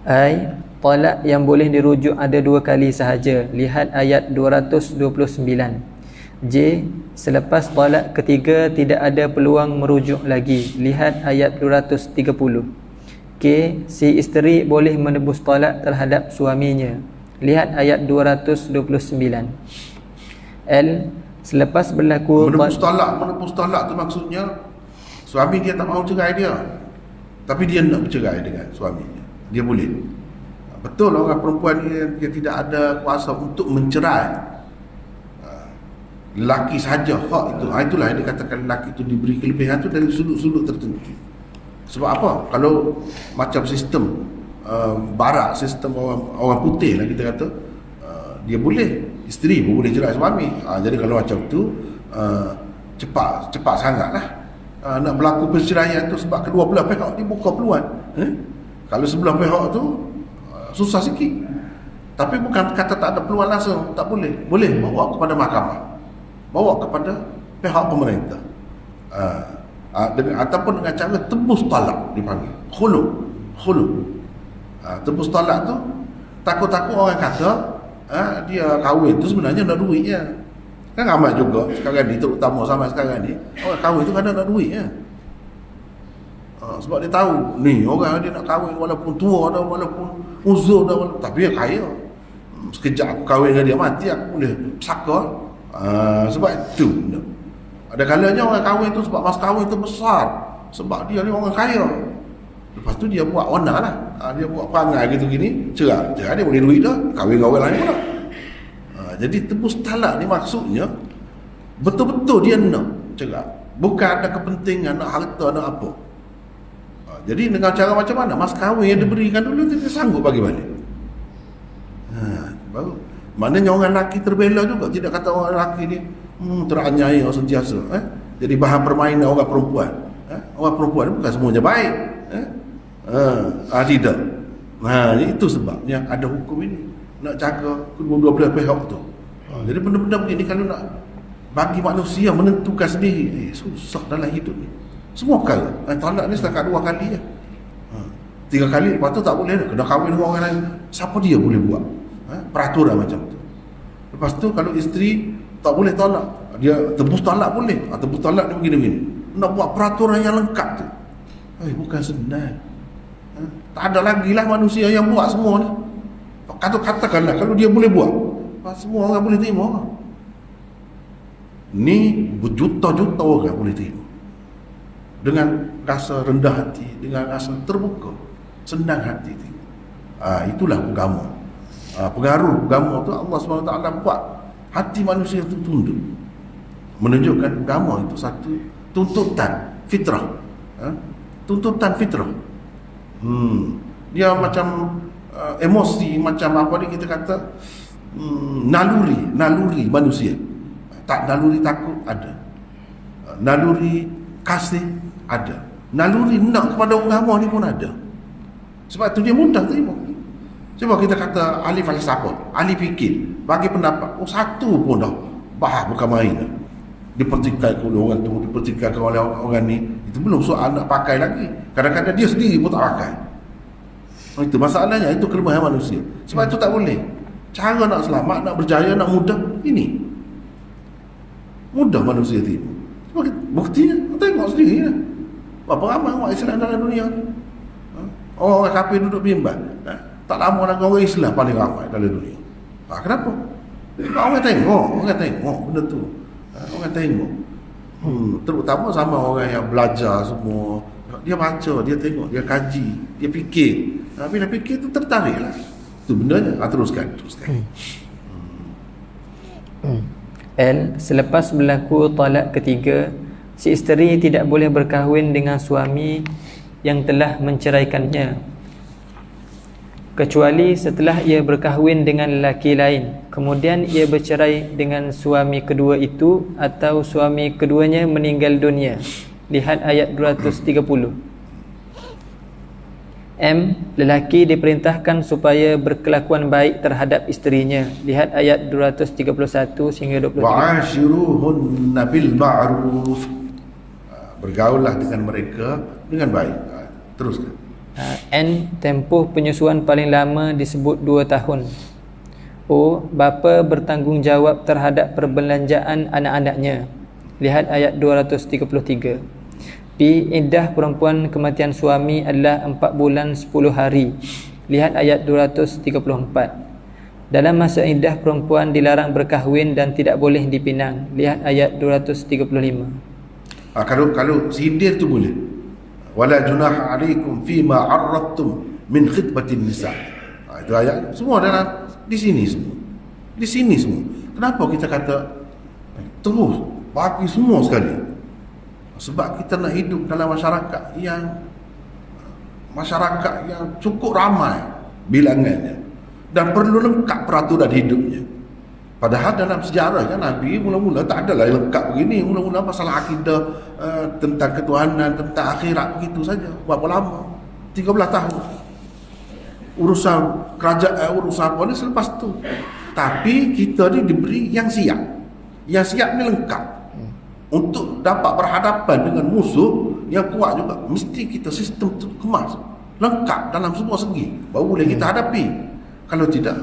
I. Talak yang boleh dirujuk ada 2 kali sahaja. Lihat ayat 229. J. Selepas talak ketiga tidak ada peluang merujuk lagi. Lihat ayat 230. K. Si isteri boleh menebus talak terhadap suaminya. Lihat ayat 229. L. Selepas berlaku menebus talak tu maksudnya suami dia tak mahu cerai dia, tapi dia nak bercerai dengan suaminya. Dia boleh. Betul orang perempuan dia tidak ada kuasa untuk mencerai. Lelaki sahaja hak itu. Itulah yang dikatakan lelaki itu diberi kelebihan itu dari sudut-sudut tertentu. Sebab apa? Kalau macam sistem barat, sistem orang putih lah kita kata, dia boleh, isteri pun boleh cerai suami. Jadi kalau macam tu cepat sangatlah nak berlaku perceraian tu, sebab kedua belah pihak dibuka peluang. Kalau sebelah pihak tu susah sikit. Tapi bukan kata tak ada peluang langsung, tak boleh. Boleh bawa kepada mahkamah. bawa kepada pihak pemerintah. Ataupun dengan cara tebus talak dipanggil. Khulu. Tebus talak tu takut-takut orang kata dia kahwin tu sebenarnya nak duitnya. Kan ramai juga sekarang ni, terutama sampai sekarang ni, orang kahwin tu kadang nak duitnya. Sebab dia tahu ni orang dia nak kahwin walaupun tua dah, walaupun uzur dah, tapi dia kaya. Sekejap aku kahwin dengan dia, mati aku boleh saka. Sebab itu ada kalanya orang kahwin tu sebab mas kahwin tu besar, sebab dia ni orang kaya. Lepas tu dia buat onar lah, dia buat perangai gitu gini, cerai dia boleh duit dah, kahwin dengan orang lain pula. Jadi tebus talak ni maksudnya betul-betul dia nak cerai, bukan ada kepentingan nak harta nak apa. Jadi dengan cara macam mana mas kahwin yang diberikan dulu dia sanggup bagi balik. Baru maknanya orang lelaki terbela juga, tidak kata orang lelaki ni teraniaya sentiasa jadi bahan permainan orang perempuan. Orang perempuan bukan semuanya baik. Tidak. Itu sebabnya ada hukum ini, nak jaga kedua-dua belah pihak tu. Jadi benda-benda begini kalau nak bagi manusia menentukan sendiri, susah dalam hidup ni. Semua perkara. Talak ni setakat 2 kali je. 3 kali lepas tu tak boleh dah, kena kahwin dengan orang lain. Siapa dia boleh buat peraturan macam tu? Lepas tu kalau isteri tak boleh talak, dia tebus talak boleh. Tebus talak ni begini-begini. Nak buat peraturan yang lengkap tu, bukan senang. Tak ada lagi lah manusia yang buat semua ni. Katakanlah kalau dia boleh buat, semua orang boleh terima. Ni berjuta-juta orang boleh terima dengan rasa rendah hati, dengan rasa terbuka, senang hati. Itulah agama. Pengaruh agama tu Allah SWT buat hati manusia itu tunduk, menunjukkan agama itu satu tuntutan fitrah. Tuntutan fitrah. Dia macam emosi, macam apa dia kita kata naluri manusia. Tak, naluri takut ada, naluri kasih ada, naluri nak kepada agama ni pun ada. Sebab tu dia mudah terima. Sebab kita kata ahli falsafah, ahli fikir bagi pendapat, satu pun dah bahas bukan main dah. Dipertikaikan oleh orang tu, dipertikaikan oleh orang ni. Itu belum soal nak pakai lagi. Kadang-kadang dia sendiri pun tak pakai. Itu masalahnya, itu kelemahan manusia. Sebab itu tak boleh. Cara nak selamat, nak berjaya, nak mudah, ini mudah manusia tipu. Buktinya tengok sendiri lah. Berapa ramai orang Islam dalam dunia ni. Orang kafir duduk bimbang. Tak lama lagi orang Islam paling ramai dalam dunia. Kenapa? Orang tengok benda tu. Orang tengok. Terutama sama orang yang belajar semua. Dia baca, dia tengok, dia kaji, dia fikir. Bila fikir tu tertarik lah. Itu bendanya. Teruskan. L. Selepas berlaku talak ketiga, si isteri tidak boleh berkahwin dengan suami yang telah menceraikannya, kecuali setelah ia berkahwin dengan lelaki lain, kemudian ia bercerai dengan suami kedua itu, atau suami keduanya meninggal dunia. Lihat ayat 230. M. Lelaki diperintahkan supaya berkelakuan baik terhadap isterinya. Lihat ayat 231 hingga 23. Wa'ashiruhunna bil ma'ruf. Bergaullah dengan mereka dengan baik. Teruskan. N. Tempoh penyusuan paling lama disebut 2 tahun. O. Bapa bertanggungjawab terhadap perbelanjaan anak-anaknya. Lihat ayat 233. P. Iddah perempuan kematian suami adalah 4 bulan 10 hari. Lihat ayat 234. Dalam masa iddah perempuan dilarang berkahwin dan tidak boleh dipinang. Lihat ayat 235. Kalau sindir tu boleh. Wala junaha alaikum fima arradtum min khitbatin nisa. Itu ayat semua dalam di sini semua. Di sini semua. Kenapa kita kata terus bagi semua sekali? Sebab kita nak hidup dalam masyarakat yang cukup ramai bilangannya dan perlu lengkap peraturan hidupnya. Padahal dalam sejarah kan Nabi mula-mula tak adalah lengkap begini. Mula-mula masalah akidah, tentang ketuhanan, tentang akhirat, begitu saja. Berapa lama? 13 tahun. Urusan kerajaan, urusan apa ni selepas tu. Tapi kita ni diberi yang siap. Yang siap ni lengkap. Untuk dapat berhadapan dengan musuh yang kuat juga, mesti kita sistem tu kemas, lengkap dalam semua segi, baru boleh kita hadapi. Kalau tidak,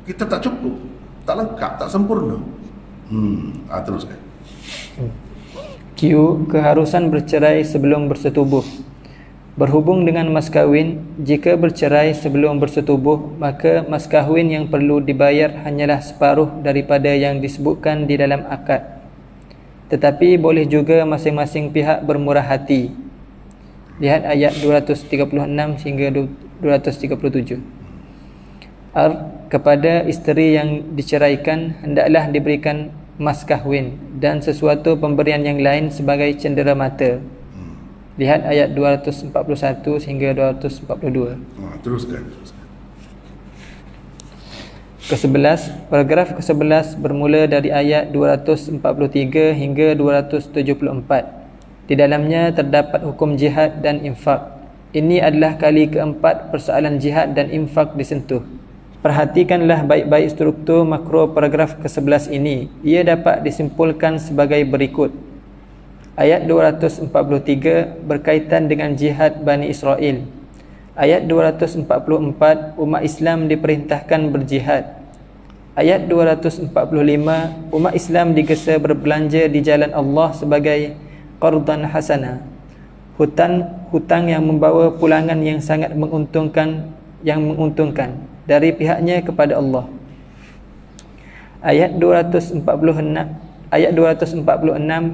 kita tak cukup, tak lengkap, tak sempurna. Teruskan. Q. Keharusan bercerai sebelum bersetubuh. Berhubung dengan mas kahwin, jika bercerai sebelum bersetubuh, maka mas kahwin yang perlu dibayar hanyalah separuh daripada yang disebutkan di dalam akad. Tetapi boleh juga masing-masing pihak bermurah hati. Lihat ayat 236 hingga 237. R. Kepada isteri yang diceraikan hendaklah diberikan mas kahwin dan sesuatu pemberian yang lain sebagai cendera mata. Lihat ayat 241 hingga 242. Teruskan. Ke-11, paragraf ke-11 bermula dari ayat 243 hingga 274. Di dalamnya terdapat hukum jihad dan infak. Ini adalah kali keempat persoalan jihad dan infak disentuh. Perhatikanlah baik-baik struktur makro paragraf ke-11 ini. Ia dapat disimpulkan sebagai berikut. Ayat 243 berkaitan dengan jihad Bani Israel. Ayat 244 umat Islam diperintahkan berjihad. Ayat 245 umat Islam digesa berbelanja di jalan Allah sebagai qardan hasanah, hutang yang membawa pulangan yang sangat menguntungkan dari pihaknya kepada Allah. Ayat 246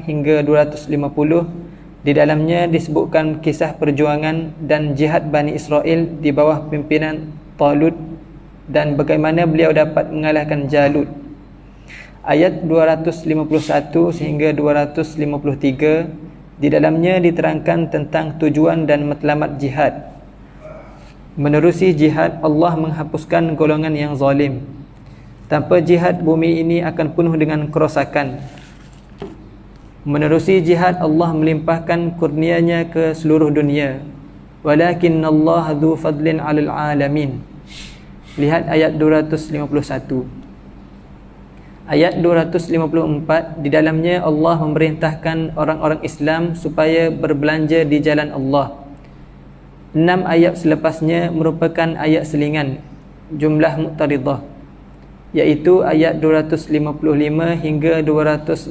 hingga 250, di dalamnya disebutkan kisah perjuangan dan jihad Bani Israel di bawah pimpinan Talut dan bagaimana beliau dapat mengalahkan Jalut. Ayat 251 hingga 253, di dalamnya diterangkan tentang tujuan dan matlamat jihad. Menerusi jihad, Allah menghapuskan golongan yang zalim. Tanpa jihad, bumi ini akan penuh dengan kerosakan. Menerusi jihad, Allah melimpahkan kurnianya ke seluruh dunia. Walakinnallaha dzu fadlin 'alal 'alamin. Lihat ayat 251. Ayat 254, di dalamnya Allah memerintahkan orang-orang Islam supaya berbelanja di jalan Allah. 6 ayat selepasnya merupakan ayat selingan jumlah muqtaridah, iaitu ayat 255 hingga 260.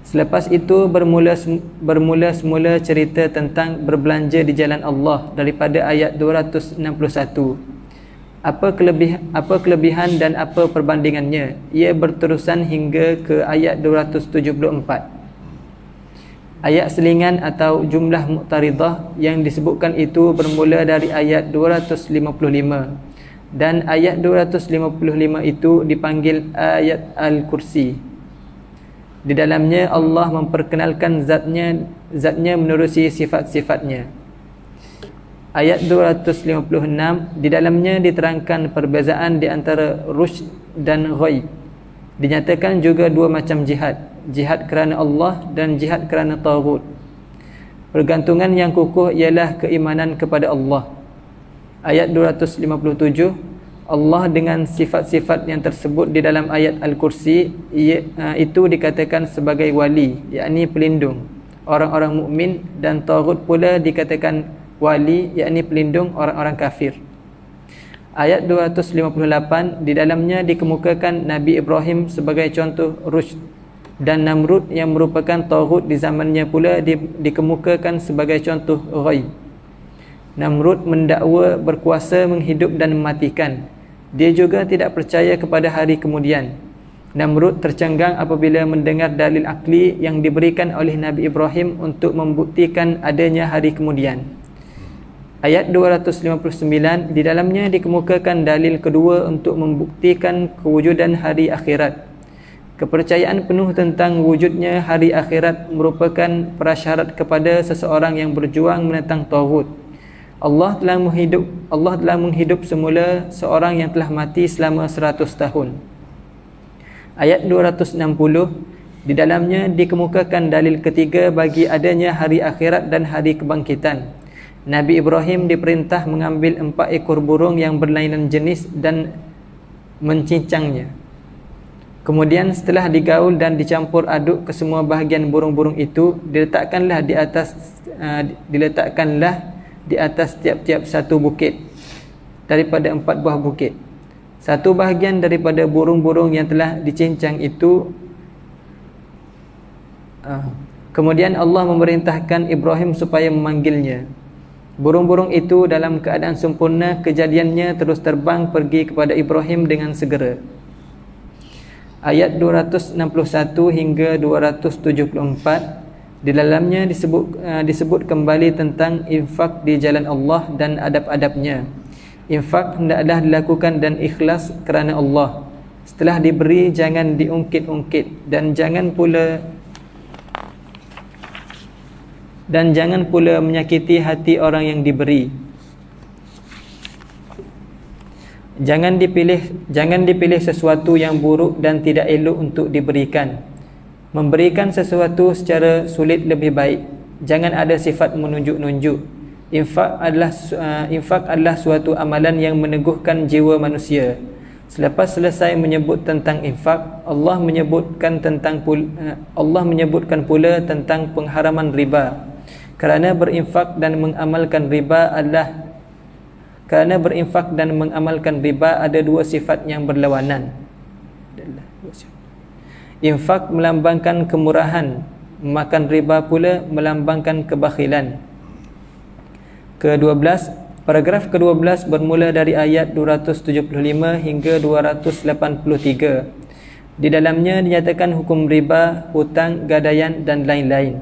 Selepas itu bermula semula cerita tentang berbelanja di jalan Allah daripada ayat 261. Apa kelebihan dan apa perbandingannya? Ia berterusan hingga ke ayat 274. Ayat selingan atau jumlah muqtaridah yang disebutkan itu bermula dari ayat 255, dan ayat 255 itu dipanggil ayat Al-Kursi. Di dalamnya Allah memperkenalkan zatnya menerusi sifat-sifatnya. Ayat 256, di dalamnya diterangkan perbezaan di antara rusyd dan ghay. Dinyatakan juga dua macam jihad, jihad kerana Allah dan jihad kerana taghut. Pergantungan yang kukuh ialah keimanan kepada Allah. Ayat 257, Allah dengan sifat-sifat yang tersebut di dalam ayat Al-Kursi itu dikatakan sebagai wali, yakni pelindung orang-orang mukmin, dan taghut pula dikatakan wali, yakni pelindung orang-orang kafir. Ayat 258, di dalamnya dikemukakan Nabi Ibrahim sebagai contoh rusyd, dan Namrud yang merupakan taghut di zamannya pula dikemukakan sebagai contoh ghay. Namrud mendakwa berkuasa menghidup dan mematikan. Dia juga tidak percaya kepada hari kemudian. Namrud tercenggang apabila mendengar dalil akli yang diberikan oleh Nabi Ibrahim untuk membuktikan adanya hari kemudian. Ayat 259, di dalamnya dikemukakan dalil kedua untuk membuktikan kewujudan hari akhirat. Kepercayaan penuh tentang wujudnya hari akhirat merupakan prasyarat kepada seseorang yang berjuang menentang taghut. Allah telah menghidup semula seorang yang telah mati selama 100 tahun. Ayat 260, di dalamnya dikemukakan dalil ketiga bagi adanya hari akhirat dan hari kebangkitan. Nabi Ibrahim diperintah mengambil 4 ekor burung yang berlainan jenis dan mencincangnya. Kemudian setelah digaul dan dicampur aduk ke semua bahagian burung-burung itu, diletakkanlah di atas tiap-tiap satu bukit daripada 4 buah bukit. Satu bahagian daripada burung-burung yang telah dicincang itu. Kemudian Allah memerintahkan Ibrahim supaya memanggilnya. Burung-burung itu dalam keadaan sempurna kejadiannya terus terbang pergi kepada Ibrahim dengan segera. Ayat 261 hingga 274, di dalamnya disebut kembali tentang infak di jalan Allah dan adab-adabnya. Infak hendaklah dilakukan dan ikhlas kerana Allah. Setelah diberi jangan diungkit-ungkit dan jangan pula menyakiti hati orang yang diberi. Jangan dipilih sesuatu yang buruk dan tidak elok untuk diberikan. Memberikan sesuatu secara sulit lebih baik. Jangan ada sifat menunjuk-nunjuk. Infak adalah suatu amalan yang meneguhkan jiwa manusia. Selepas selesai menyebut tentang infak, Allah menyebutkan pula tentang pengharaman riba. Kerana berinfak dan mengamalkan riba ada 2 sifat yang berlawanan. Infak melambangkan kemurahan, makan riba pula melambangkan kebakhilan. Ke-12, paragraf ke-12 bermula dari ayat 275 hingga 283. Di dalamnya dinyatakan hukum riba, hutang, gadaian dan lain-lain.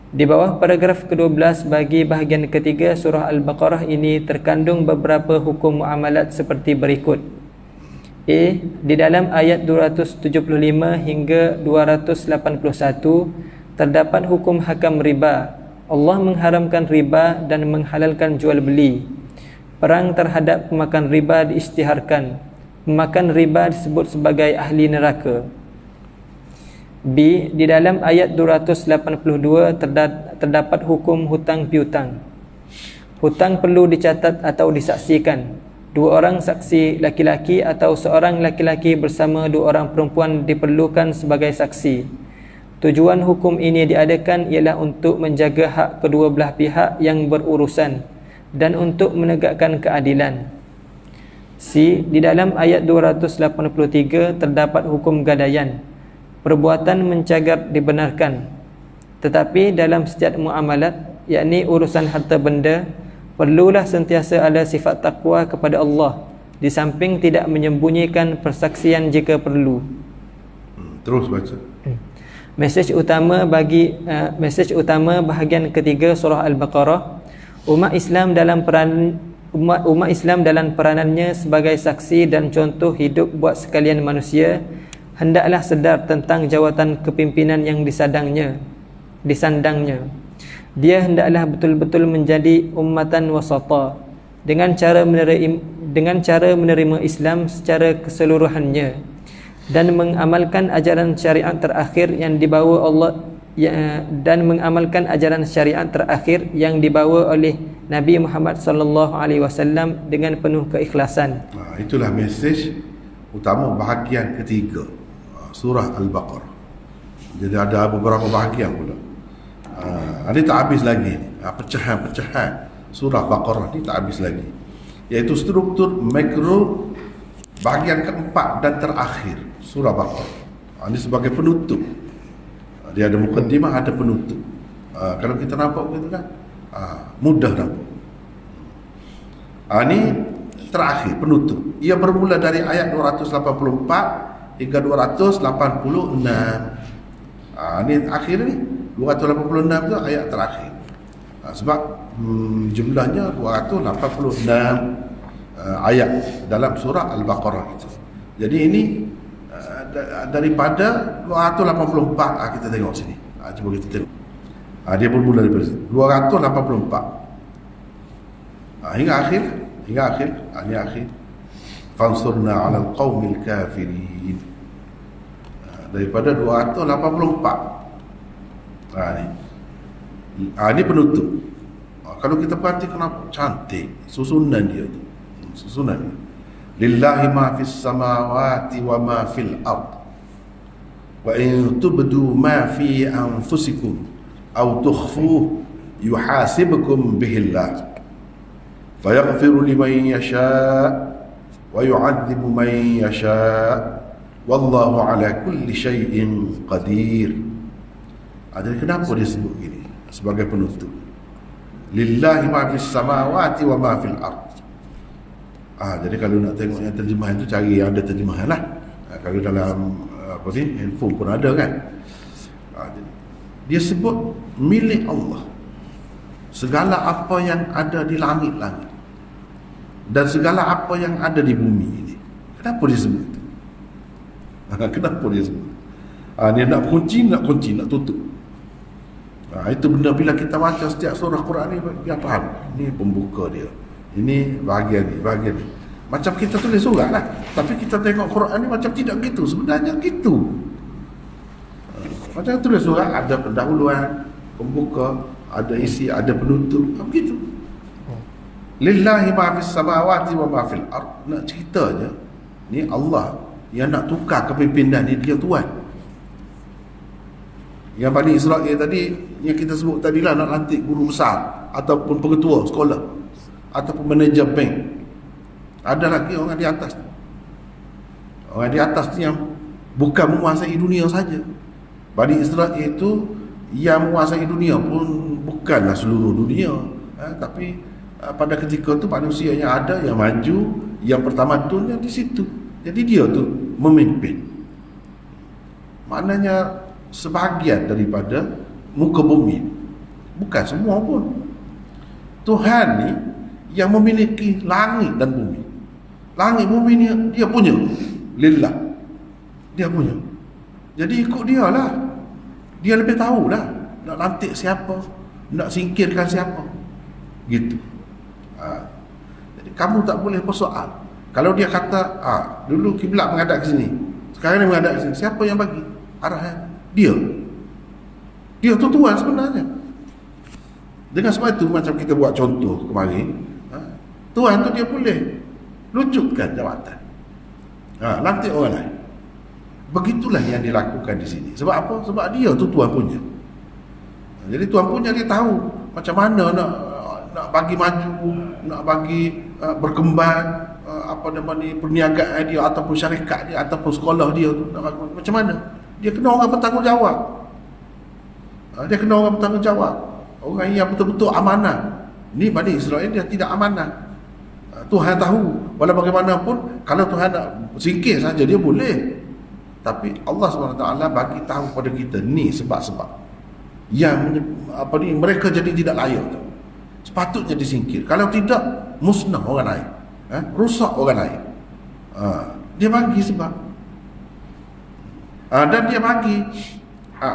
Di bawah paragraf ke-12 bagi bahagian ketiga surah Al-Baqarah ini terkandung beberapa hukum muamalat seperti berikut. A. Di dalam ayat 275 hingga 281 terdapat hukum hakam riba. Allah mengharamkan riba dan menghalalkan jual beli. Perang terhadap pemakan riba diisytiharkan. Pemakan riba disebut sebagai ahli neraka. B. Di dalam ayat 282 terdapat hukum hutang piutang. Hutang perlu dicatat atau disaksikan. 2 orang saksi laki-laki atau seorang laki-laki bersama 2 orang perempuan diperlukan sebagai saksi. Tujuan hukum ini diadakan ialah untuk menjaga hak kedua belah pihak yang berurusan dan untuk menegakkan keadilan. C. Di dalam ayat 283 terdapat hukum gadaian. Perbuatan mencagar dibenarkan, tetapi dalam setiap muamalat, yakni urusan harta benda, perlulah sentiasa ada sifat takwa kepada Allah, di samping tidak menyembunyikan persaksian jika perlu. Terus baca. Mesej utama bahagian ketiga surah Al-Baqarah, umat Islam dalam peranannya sebagai saksi dan contoh hidup buat sekalian manusia hendaklah sedar tentang jawatan kepimpinan yang disandangnya. Dia hendaklah betul-betul menjadi ummatan wasata dengan cara menerima Islam secara keseluruhannya dan mengamalkan ajaran syariat terakhir yang dibawa oleh Nabi Muhammad sallallahu alaihi wasallam dengan penuh keikhlasan. Itulah mesej utama bahagian ketiga surah Al-Baqarah. Jadi ada beberapa bahagian pula. Ini tak habis lagi. Pecahan-pecahan surah Baqarah ni tak habis lagi. Iaitu struktur makro bahagian keempat dan terakhir surah Baqarah. Ini sebagai penutup. Dia ada mukaddimah, ada penutup. Kalau kita nampak begitu kan, mudah nampak. Ini terakhir, penutup. Ia bermula dari ayat 284 hingga 286. Ini akhir ni 286 tu ayat terakhir. Sebab jumlahnya 286 ayat dalam surah Al-Baqarah itu. Jadi ini daripada 284. Kita tengok sini. Cuba kita tengok. Dia bermula daripada 284 hingga akhir. Ini akhir. Fansurna 'alal qaumil kafirin. Daripada 284. Ini penutup. Kalau kita perhati kenapa cantik susunan dia tu. Susunan. Lillahi ma fis samawati wa ma fil ard. wa in tubdu ma fi anfusikum aw tukhfuhu yuhasibukum bihillah fayaghfiru liman yasha wa yu'adzibu man yasha wallahu ala kulli syai'in qadir. Jadi kenapa dia sebut gini sebagai penutup? Lillahi ma fis samawati wa ma fil ard. Jadi kalau nak tengok yang terjemahan tu, cari yang ada terjemahan lah. Kalau dalam apa ni, handphone pun ada kan. Dia sebut milik Allah segala apa yang ada di langit-langit dan segala apa yang ada di bumi ini. Kenapa dia sebut itu? Kenapa dia sebut? Dia nak kunci, nak tutup. Itu benda bila kita baca setiap surah Quran ni, dia faham. Ini pembuka dia. Ini bahagian ni. Macam kita tulis surat lah. Tapi kita tengok Quran ni macam tidak gitu. Sebenarnya gitu. Macam tulis surat, ada pendahuluan, pembuka, ada isi, ada penutup. Begitu. Lillahi ma fis samawati wa ma fil ard. Nak ceritanya, ni Allah yang nak tukar kepimpinan ni, dia Tuhan. Yang Bani Israel tadi, yang kita sebut tadi lah, nak lantik guru besar ataupun pengetua sekolah ataupun manager bank. Ada lagi orang di atas. Orang di atas ni yang bukan menguasai dunia saja. Bani Israel itu yang menguasai dunia pun bukanlah seluruh dunia, tapi pada ketika itu manusia yang ada, yang maju, yang pertama tunnya di situ. Jadi dia tu memimpin. Maknanya sebahagian daripada muka bumi, bukan semua pun. Tuhan ni yang memiliki langit dan bumi. Langit bumi ni dia punya, lillah, dia punya. Jadi ikut dia lah. Dia lebih tahu lah nak lantik siapa, nak singkirkan siapa, gitu. Jadi kamu tak boleh persoal. Kalau dia kata dulu kiblat menghadap ke sini, sekarang ni menghadap ke sini, siapa yang bagi arahan? Dia tu Tuhan sebenarnya. Dengan sebab itu, macam kita buat contoh kemarin, Tuhan tu dia boleh lucutkan jawatan, lantik orang lain. Begitulah yang dilakukan di sini. Sebab apa? Sebab dia tu Tuhan punya. Jadi Tuhan punya, dia tahu macam mana nak bagi maju, nak bagi berkembang apa nama ni, perniagaan dia ataupun syarikat dia ataupun sekolah dia tu, nak bagi, macam mana? Dia kena orang bertanggungjawab. Dia kena orang bertanggungjawab. Orang yang betul-betul amanah. Ni Bani Israel dia tidak amanah. Tuhan tahu. Walau bagaimanapun, kalau Tuhan nak singkir saja dia boleh. Tapi Allah SWT bagi tahu pada kita ni sebab-sebab yang mereka jadi tidak layak tu. Sepatutnya disingkir. Kalau tidak, musnah orang lain, rusak orang lain. Dia bagi sebab. Dan dia bagi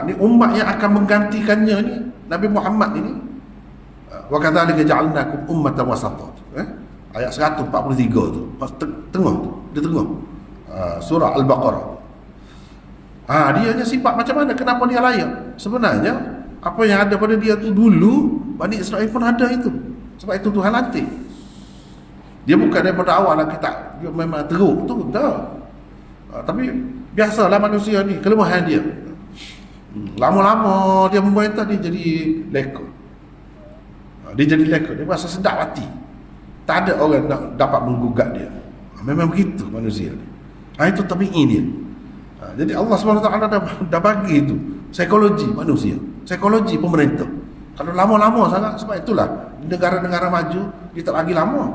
ni umat yang akan menggantikannya ni, Nabi Muhammad ini. Wa kadzalika ja'alnakum ummatan wasata. Ayat 143 tu. Tengah tu, di tengah. Surah Al-Baqarah. Dia hanya sifat macam mana, kenapa dia layak? Sebenarnya apa yang ada pada dia tu dulu, Bani Israel pun ada itu. Sebab itu Tuhan lantik. Dia bukan daripada awal lah, dia memang teruk tu, tak. Tapi biasalah manusia ni, kelemahan dia. Lama-lama dia memerintah, dia jadi leka. Dia jadi leka, dia rasa sedap hati. Tak ada orang nak dapat menggugat dia. Memang begitu manusia ni. Itu tabi'i dia. Jadi Allah SWT dah bagi itu psikologi manusia, psikologi pemerintah. Kalau lama-lama sangat, sebab itulah negara-negara maju dia tak lagi lama,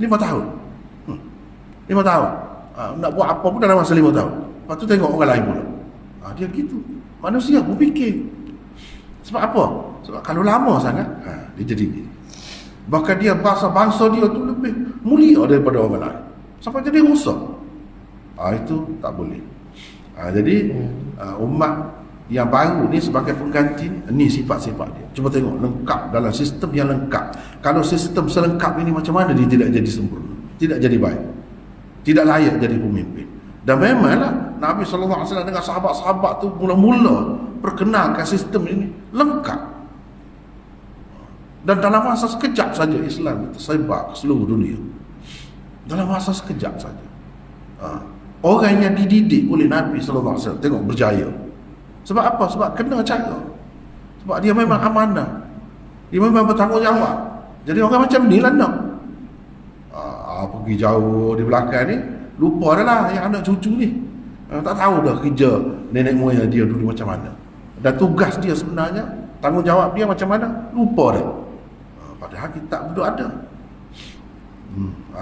5 tahun 5 tahun. Nak buat apa pun dalam masa 5 tahun. Lepas tu tengok orang lain pula. Dia gitu. Manusia pun fikir. Sebab apa? Sebab kalau lama sangat, dia jadi gini. Bahkan dia bangsa dia tu lebih mulia daripada orang lain, sampai jadi rosak. Itu tak boleh. Jadi umat yang baru ni sebagai pengganti ni sifat-sifat dia. Cuba tengok, lengkap dalam sistem yang lengkap. Kalau sistem selengkap ini, macam mana dia tidak jadi sempurna, tidak jadi baik, tidak layak jadi pemimpin. Dan memanglah Nabi SAW dengan sahabat-sahabat tu mula-mula perkenalkan sistem ini lengkap. Dan dalam masa sekejap saja Islam tersebar ke seluruh dunia. Dalam masa sekejap saja. Orang yang dididik oleh Nabi sallallahu alaihi wasallam tengok berjaya. Sebab apa? Sebab kena cara. Sebab dia memang amanah. Dia memang bertanggungjawab. Jadi orang macam ni lah nak pergi jauh di belakang ni, lupa dah lah yang anak cucu ni. Tak tahu dah kerja nenek moyang dia dulu macam mana. Dan tugas dia sebenarnya, tanggungjawab dia macam mana, lupa dah. Padahal kitab tu ada.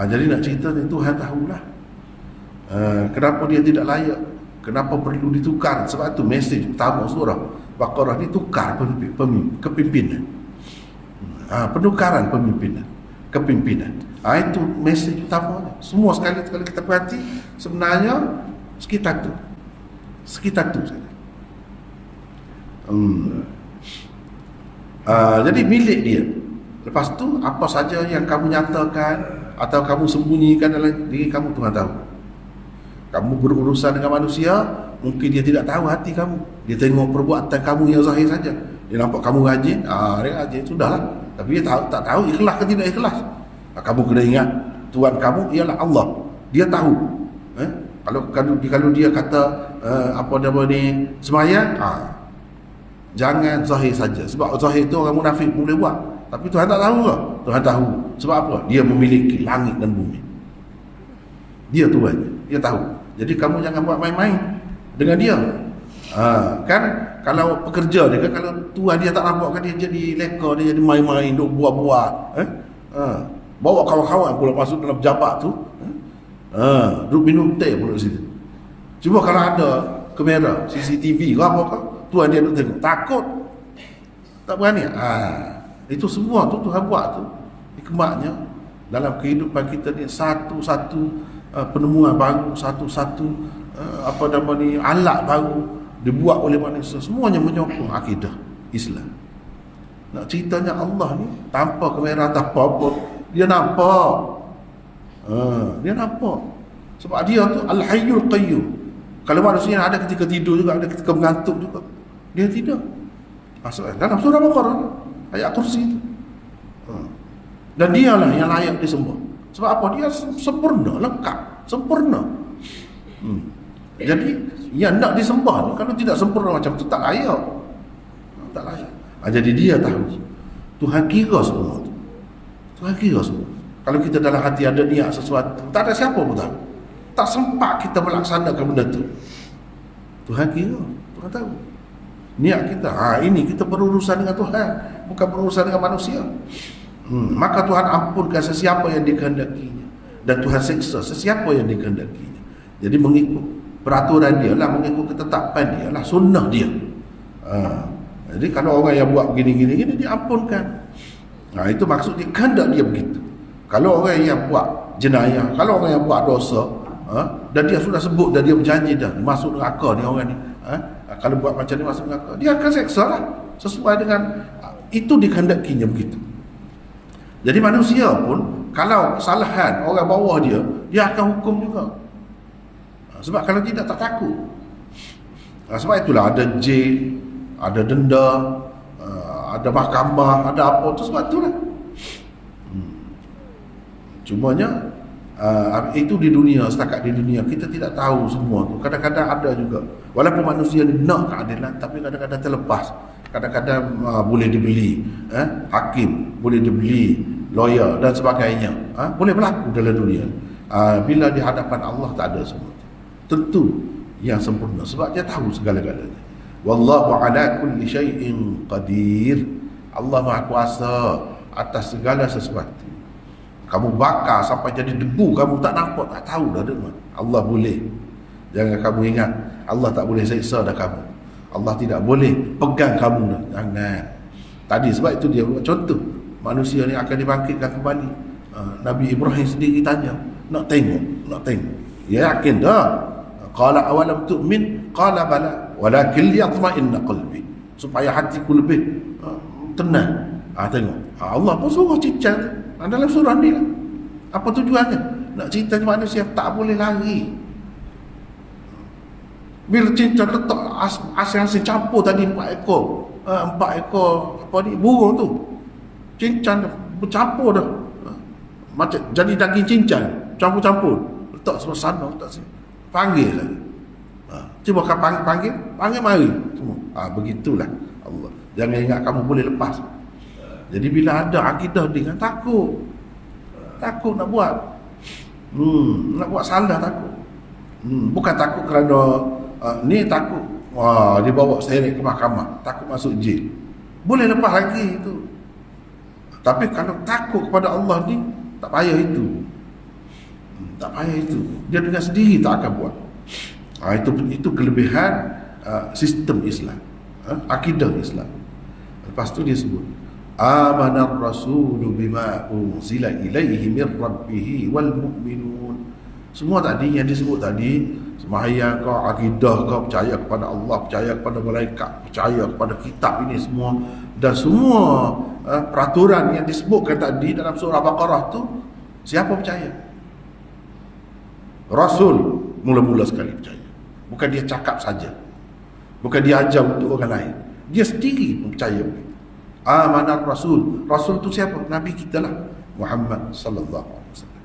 Jadi nak cerita ni Tuhan tahulah. Kenapa dia tidak layak, kenapa perlu ditukar. Sebab tu mesej pertama surah Baqarah ni, tukar kepimpinan. Penukaran kepimpinan. Itu mesej utamanya. Semua sekali kalau kita perhati, sebenarnya sekitar tu saja. Jadi milik dia. Lepas tu apa saja yang kamu nyatakan atau kamu sembunyikan dalam diri kamu, Tuhan tahu. Kamu berurusan dengan manusia, mungkin dia tidak tahu hati kamu. Dia tengok perbuatan kamu yang zahir saja. Dia nampak kamu rajin, dia rajin, sudahlah. Tapi dia tak tahu ikhlas ke tidak ikhlas. Kamu kena ingat, Tuhan kamu ialah Allah. Dia tahu. Kalau dia kata apa nama ni, sembahyang, jangan zahir saja. Sebab zahir tu orang munafik boleh buat. Tapi Tuhan tak tahu ke? Tuhan tahu. Sebab apa? Dia memiliki langit dan bumi. Dia Tuhan. Dia tahu. Jadi kamu jangan buat main-main dengan dia. Kan kalau pekerja dia kan, kalau Tuhan dia tak nampak kan, dia jadi leka, dia jadi main-main, duk buat-buat. Bawa kawan-kawan pula masuk dalam pejabat tu. Duk minum teh pula situ. Cuma kalau ada kamera CCTV ke apa ke, Tuhan dia duk tengok, takut, tak berani. Itu semua tu Tuhan buat tu hikmatnya dalam kehidupan kita ni. Satu-satu penemuan baru, satu-satu apa nama ni, alat baru dibuat oleh manusia, semuanya menyokong akidah Islam. Nak ceritanya Allah ni tanpa kamera, tanpa apa, dia nampak. Dia nampak. Sebab dia tu Al-Hayyul Qayyum. Kalau manusia ada ketika tidur juga, ada ketika mengantuk juga, dia tidak. Dalam surah Baqarah ayat kursi itu. Dan dialah yang layak disembah. Sebab apa? Dia sempurna, lengkap, sempurna. Jadi yang nak disembah ni, kalau tidak sempurna macam tu, tak layak. Tak layak. Jadi dia tahu. Tuhan kira semua tu. Tuhan kira semua. Kalau kita dalam hati ada niat sesuatu, tak ada siapa pun tahu. Tak sempat kita melaksanakan benda tu. Tuhan kira, Tuhan tahu niat kita. Ini kita berurusan dengan Tuhan, bukan berurusan dengan manusia. Maka Tuhan ampunkan sesiapa yang dikehendakinya, dan Tuhan siksa sesiapa yang dikehendakinya. Jadi mengikut peraturan dia lah, mengikut ketetapan dia lah, sunnah dia. Jadi kalau orang yang buat begini-gini, dia ampunkan. Itu maksud dia, kehendak dia begitu. Kalau orang yang buat jenayah, kalau orang yang buat dosa, dan dia sudah sebut, dan dia berjanji dah masuk neraka ni orang ni, kalau buat macam ni masuk neraka, dia akan seksa lah, sesuai dengan itu dikehendakinya begitu. Jadi manusia pun kalau kesalahan orang bawah dia akan hukum juga. Sebab kalau tidak, tak takut. Sebab itulah ada jail, ada denda, ada mahkamah, ada apa tu, sebab itulah. Cumanya itu di dunia, setakat di dunia kita tidak tahu semua tu. Kadang-kadang ada juga, walaupun manusia ni nak keadilan, tapi kadang-kadang terlepas. Kadang-kadang boleh dibeli, hakim boleh dibeli, lawyer dan sebagainya, boleh berlaku dalam dunia. Bila di hadapan Allah tak ada semua tu. Tentu yang sempurna, sebab dia tahu segala-galanya. Wallahu ala kulli syai'in qadir. Allah Maha Kuasa atas segala sesuatu. Kamu bakar sampai jadi debu, kamu tak nampak, tak tahu dah mana. Allah boleh. Jangan kamu ingat Allah tak boleh seksa dah kamu. Allah tidak boleh pegang kamu dah. Jangan. Tadi sebab itu dia buat contoh, manusia ni akan dibangkitkan kembali. Nabi Ibrahim sendiri tanya, nak tengok. Dia yakin dah. Qala awalam tu'min? Qala bala, walakin liyatma'inna qalbi. Supaya hatiku lebih tenang. Tengok. Allah pun suruh cincang dalam surah ni lah. Apa tujuannya? Nak ceritanya manusia tak boleh lari. Bila cincang letak asing-asing campur tadi 4 ekor apa ni, burung tu, cincang bercampur dah, macam jadi daging cincang campur-campur, letak sebelah sana, letak sini. panggil lagi. Cuba kau panggil mari semua. Begitulah Allah. Jangan ingat kamu boleh lepas. Jadi bila ada akidah dengan takut nak buat. Nak buat salah takut. Bukan takut kerana ni takut dibawa seret ke mahkamah, takut masuk jail. Boleh lepas lagi itu. Tapi kalau takut kepada Allah ni, tak payah itu. Tak payah itu. Dia dengan sendiri tak akan buat. Itu kelebihan sistem Islam, akidah Islam. Lepas tu dia sebut amanar rasulu bima unzila ilaihi mir rabbih wal mu'minun. Semua tadi yang disebut tadi, sembahyang kau, akidah kau, percaya kepada Allah, percaya kepada malaikat, percaya kepada kitab ini semua, dan semua peraturan yang disebutkan tadi dalam surah Baqarah tu, siapa percaya? Rasul mula-mula sekali percaya. Bukan dia cakap saja, bukan dia ajar untuk orang lain, dia sendiri percaya. Amanar Rasul. Rasul tu siapa? Nabi kita lah, Muhammad sallallahu alaihi wasallam.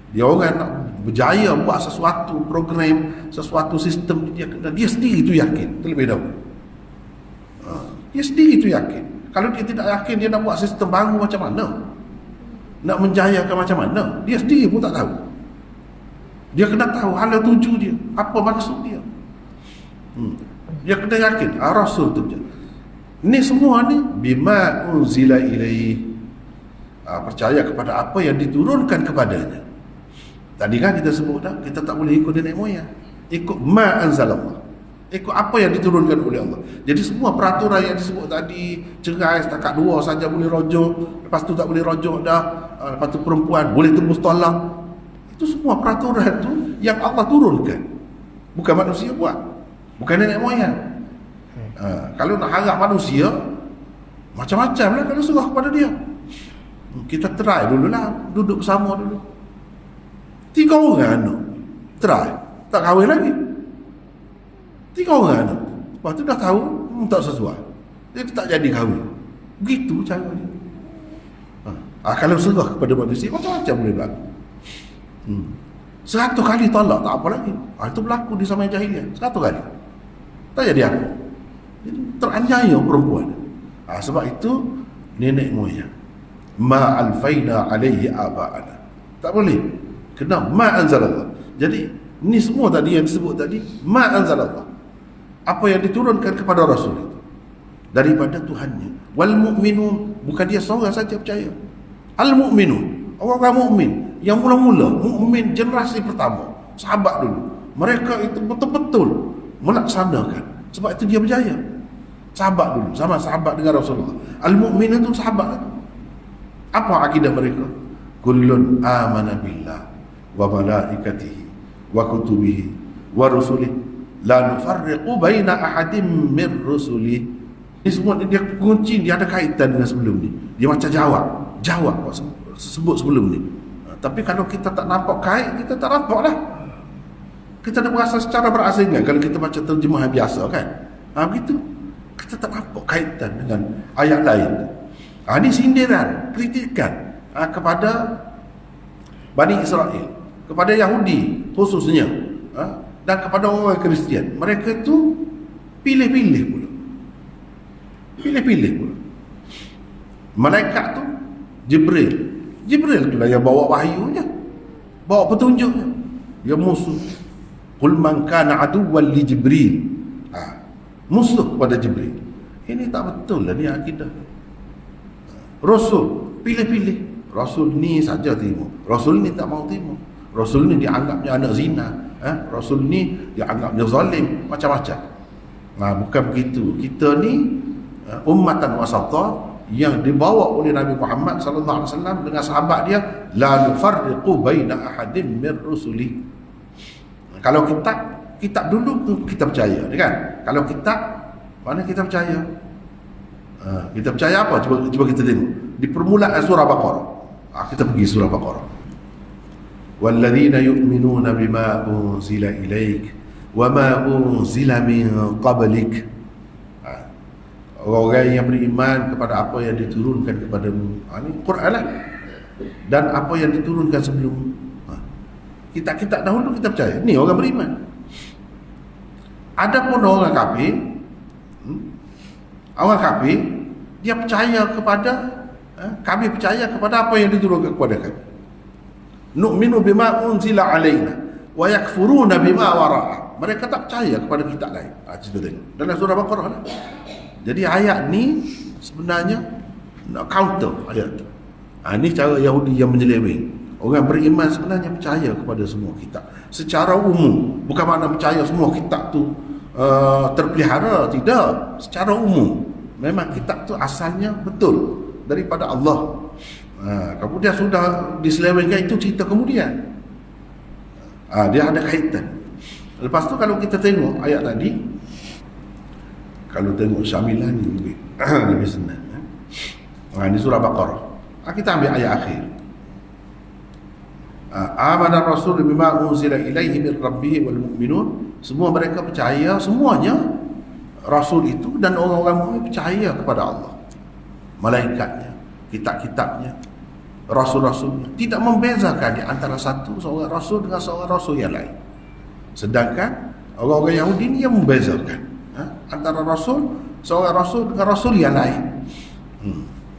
Dia orang nak berjaya buat sesuatu program, sesuatu sistem, dia sendiri tu yakin terlebih dahulu. Dia sendiri tu yakin. Kalau dia tidak yakin, dia nak buat sistem baru macam mana, nak menjayakan macam mana, dia sendiri pun tak tahu. Dia kena tahu hala tuju dia, apa maksud dia. Dia kena yakin Rasul tu je. Ni semua ni bima unzila ilaihi, percaya kepada apa yang diturunkan kepadanya. Tadi kan kita sebut dah, kita tak boleh ikut nenek moyang, ikut ma anzalallah, ikut apa yang diturunkan oleh Allah. Jadi semua peraturan yang disebut tadi, cerai setakat 2 saja boleh rojok, lepas tu tak boleh rojok dah, lepas tu perempuan boleh tembus talak, itu semua peraturan tu yang Allah turunkan, bukan manusia buat, bukan nenek moyang. Kalau nak harap manusia, macam-macam lah kalau suruh kepada dia. Kita try dululah, duduk bersama dulu, 3 orang anak, try, tak kahwin lagi, 3 orang anak, lepas tu dah tahu tak sesuai, dia tak jadi kahwin. Begitu cara dia. Kalau serah kepada manusia, macam-macam boleh berlaku. 100 kali talak tak apa lagi. Itu berlaku di zaman jahiliah, 100 kali tak jadi apa. Jadi teraniaya perempuan. Sebab itu nenek moyang, ma alfaina alaihi aba'ana, tak boleh, kena ma anzalallah. Jadi ni semua tadi yang disebut tadi, ma anzalallah, apa yang diturunkan kepada Rasul itu daripada Tuhannya. Wal mu'minun, bukan dia seorang saja percaya. Al mu'minun, orang-orang mukmin yang mula-mula, mukmin generasi pertama, sahabat dulu, mereka itu betul-betul melaksanakan. Sebab itu dia berjaya. Sahabat dulu, sama sahabat dengan Rasulullah. Al-mu'minun itu sahabat. Apa akidah mereka? Kullun amana billah wa malaikatihi wa kutubihi wa rusulih la nufarriqu baina ahadin min rusulih. Ini semua dia kunci, dia ada kaitan dengan sebelum ni. Dia macam jawab sebut sebelum ni. Tapi kalau kita tak nampak kait, kita tak nampak lah. Kita dah berasa secara berasingan kalau kita baca terjemahan biasa kan. Begitu. Kita tak nampak kaitan dengan ayat lain. Ini sindiran, kritikan kepada Bani Israel, kepada Yahudi khususnya, dan kepada orang Kristian. Mereka tu pilih-pilih pula. Malaikat tu Jibril tu lah yang bawa wahyunya, bawa petunjuknya. Dia musuh. Qul man kana aduwwan li Jibril, musuh kepada Jibril. Ini tak betul lah, ni akidah. Rasul pilih-pilih, Rasul ni saja terima, Rasul ni tak mau terima, Rasul ni dianggapnya anak zina, Rasul ni dianggapnya zalim, macam-macam. Bukan begitu. Kita ni ummatan wasata yang dibawa oleh Nabi Muhammad sallallahu alaihi wasallam dengan sahabat dia, la nufarriqu baina ahadin min rusuli. Kalau kitab dulu kita percaya, kan? Kalau kitab, mana kita percaya? Kita percaya apa? Cuba kita tengok di permulaan surah Baqarah. Kita pergi surah Baqarah. Walladzina yu'minuna bima unzila ilaik wa ma unzila min qablik. Orang-orang yang beriman kepada apa yang diturunkan kepadamu. Ini Quran lah. Dan apa yang diturunkan sebelum. Kitab-kitab dahulu kita percaya. Ni orang beriman. Adapun orang kafir, orang kafir dia percaya kepada kami percaya kepada apa yang diturunkan kepada kami. Nu'minu bima unzila alaina wa yakfuruna bima wara'a. Mereka tak percaya kepada kitab lain. Cerita tengok dalam surah Baqarah lah. Jadi ayat ni sebenarnya nak counter ayat tu. Ini cara Yahudi yang menyeleweng. Orang beriman sebenarnya percaya kepada semua kitab secara umum. Bukan makna percaya semua kitab tu terpelihara, tidak. Secara umum memang kitab tu asalnya betul daripada Allah. Kemudian sudah diselewengkan, itu cerita kemudian. Dia ada kaitan. Lepas tu kalau kita tengok ayat tadi, kalau tengok syamilan ni lebih senang. Ini surah Baqarah. Kita ambil ayat akhir. Amana Rasul bima unzila ilaihi min rabbih wal mu'minun. Semua mereka percaya, semuanya Rasul itu dan orang-orang mukmin percaya kepada Allah, malaikatnya, kitab-kitabnya, rasul-rasulnya. Tidak membezakan di antara seorang rasul dengan seorang rasul yang lain. Sedangkan orang-orang Yahudi ni yang membezakan antara seorang rasul dengan rasul yang lain.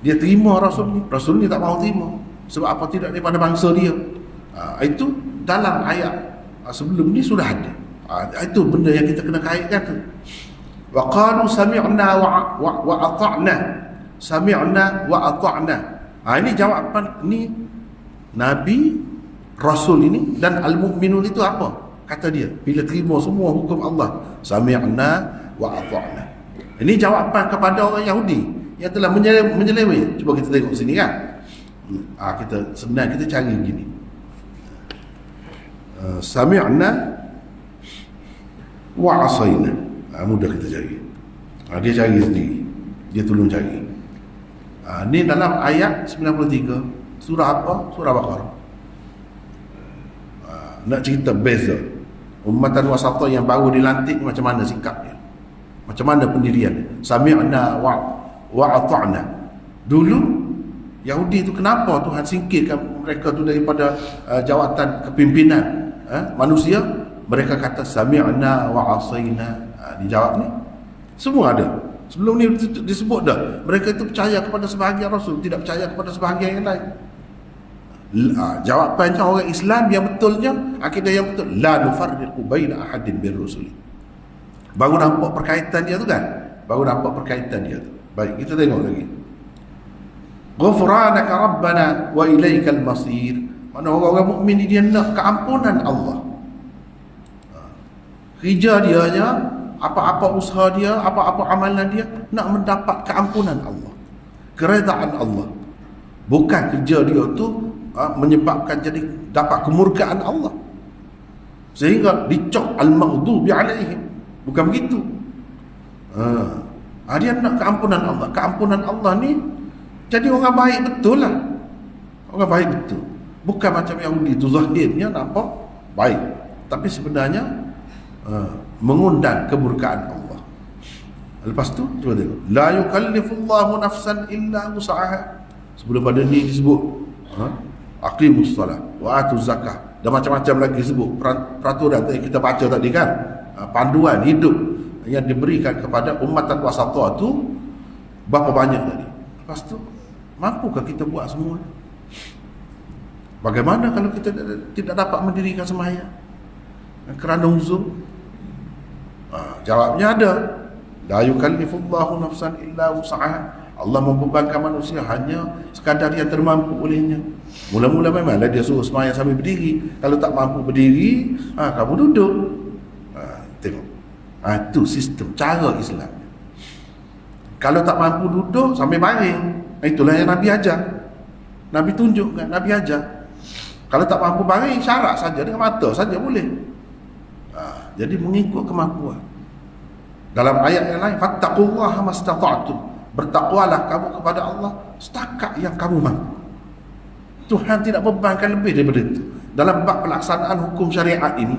Dia terima rasul ni tak mahu terima. Sebab apa? Tidak daripada bangsa dia. Itu dalam ayat sebelum ni sudah ada. Itu benda yang kita kena kaitkan tu. Wa qalu sami'na wa ata'na. Sami'na wa ata'na. Ini jawapan ni Nabi, Rasul ini dan al-mu'minun itu apa? Kata dia bila terima semua hukum Allah, sami'na wa ata'na. Ini jawapan kepada orang Yahudi yang telah menyeleweng. Cuba kita tengok sini kan. Kita sebenarnya kita cari gini. Sami'na wa asayna. Mudah kita cari. Dia cari sendiri. Dia tolong cari. Ni dalam ayat 93. Surah apa? Surah Baqarah. Nak cerita beza ummatan wasata yang baru dilantik, macam mana sikapnya, macam mana pendirian. Sami'na wa ata'na. Dulu Yahudi tu kenapa Tuhan singkirkan mereka tu daripada jawatan kepimpinan manusia? Mereka kata sami'na wa asayna. Dijawab ni semua ada. Sebelum ni disebut dah. Mereka itu percaya kepada sebahagian Rasul, tidak percaya kepada sebahagian yang lain. Jawapannya orang Islam yang betulnya, akidah yang betul, la nufarriqu baina ahadin bir rusuli. Baru nampak perkaitan dia tu kan? Baru nampak perkaitan dia tu. Baik, kita tengok lagi. Ghufranaka rabbana wa ilaikal masir. Mana orang-orang mukmin ni dia nak keampunan Allah. Kerja dia nya, apa-apa usaha dia, apa-apa amalan dia, nak mendapat keampunan Allah, keredaan Allah. Bukan kerja dia tu menyebabkan jadi dapat kemurkaan Allah sehingga dicok al-maghdubi alaihim. Bukan begitu. Dia nak keampunan Allah. Keampunan Allah ni jadi orang baik betul lah. Orang baik betul. Bukan macam Yahudi tu zahirnya nampak baik, tapi sebenarnya mengundang kemurkaan Allah. Lepas tu cuba tengok, la yukallifullahu nafsan illa wus'aha. Sebelum pada ni disebut aqimus salat wa atuz zakah, dan macam-macam lagi sebut peraturan yang kita baca tadi kan, panduan hidup yang diberikan kepada ummatan wasata tu berapa banyak tadi. Lepas tu mampukah kita buat semua? Bagaimana kalau kita tidak dapat mendirikan sembahyang kerana uzur? Jawabnya ada. La yukallifullahu nafsan illa wus'aha. Allah membebankan manusia hanya sekadar yang termampu olehnya. Mula-mula memanglah dia suruh sembahyang sambil berdiri. Kalau tak mampu berdiri, kamu duduk. Tengok. Itu sistem, cara Islam. Kalau tak mampu duduk, sambil baring. Itulah yang Nabi ajar. Nabi tunjukkan, Nabi ajar. Kalau tak mampu baring, syarat saja, dengan mata saja boleh. Jadi mengikut kemampuan. Dalam ayat yang lain, fattaqullaha mastata'tum. Bertakwalah kamu kepada Allah setakat yang kamu mampu. Tuhan tidak bebankan lebih daripada itu. Dalam bab pelaksanaan hukum syariat ini,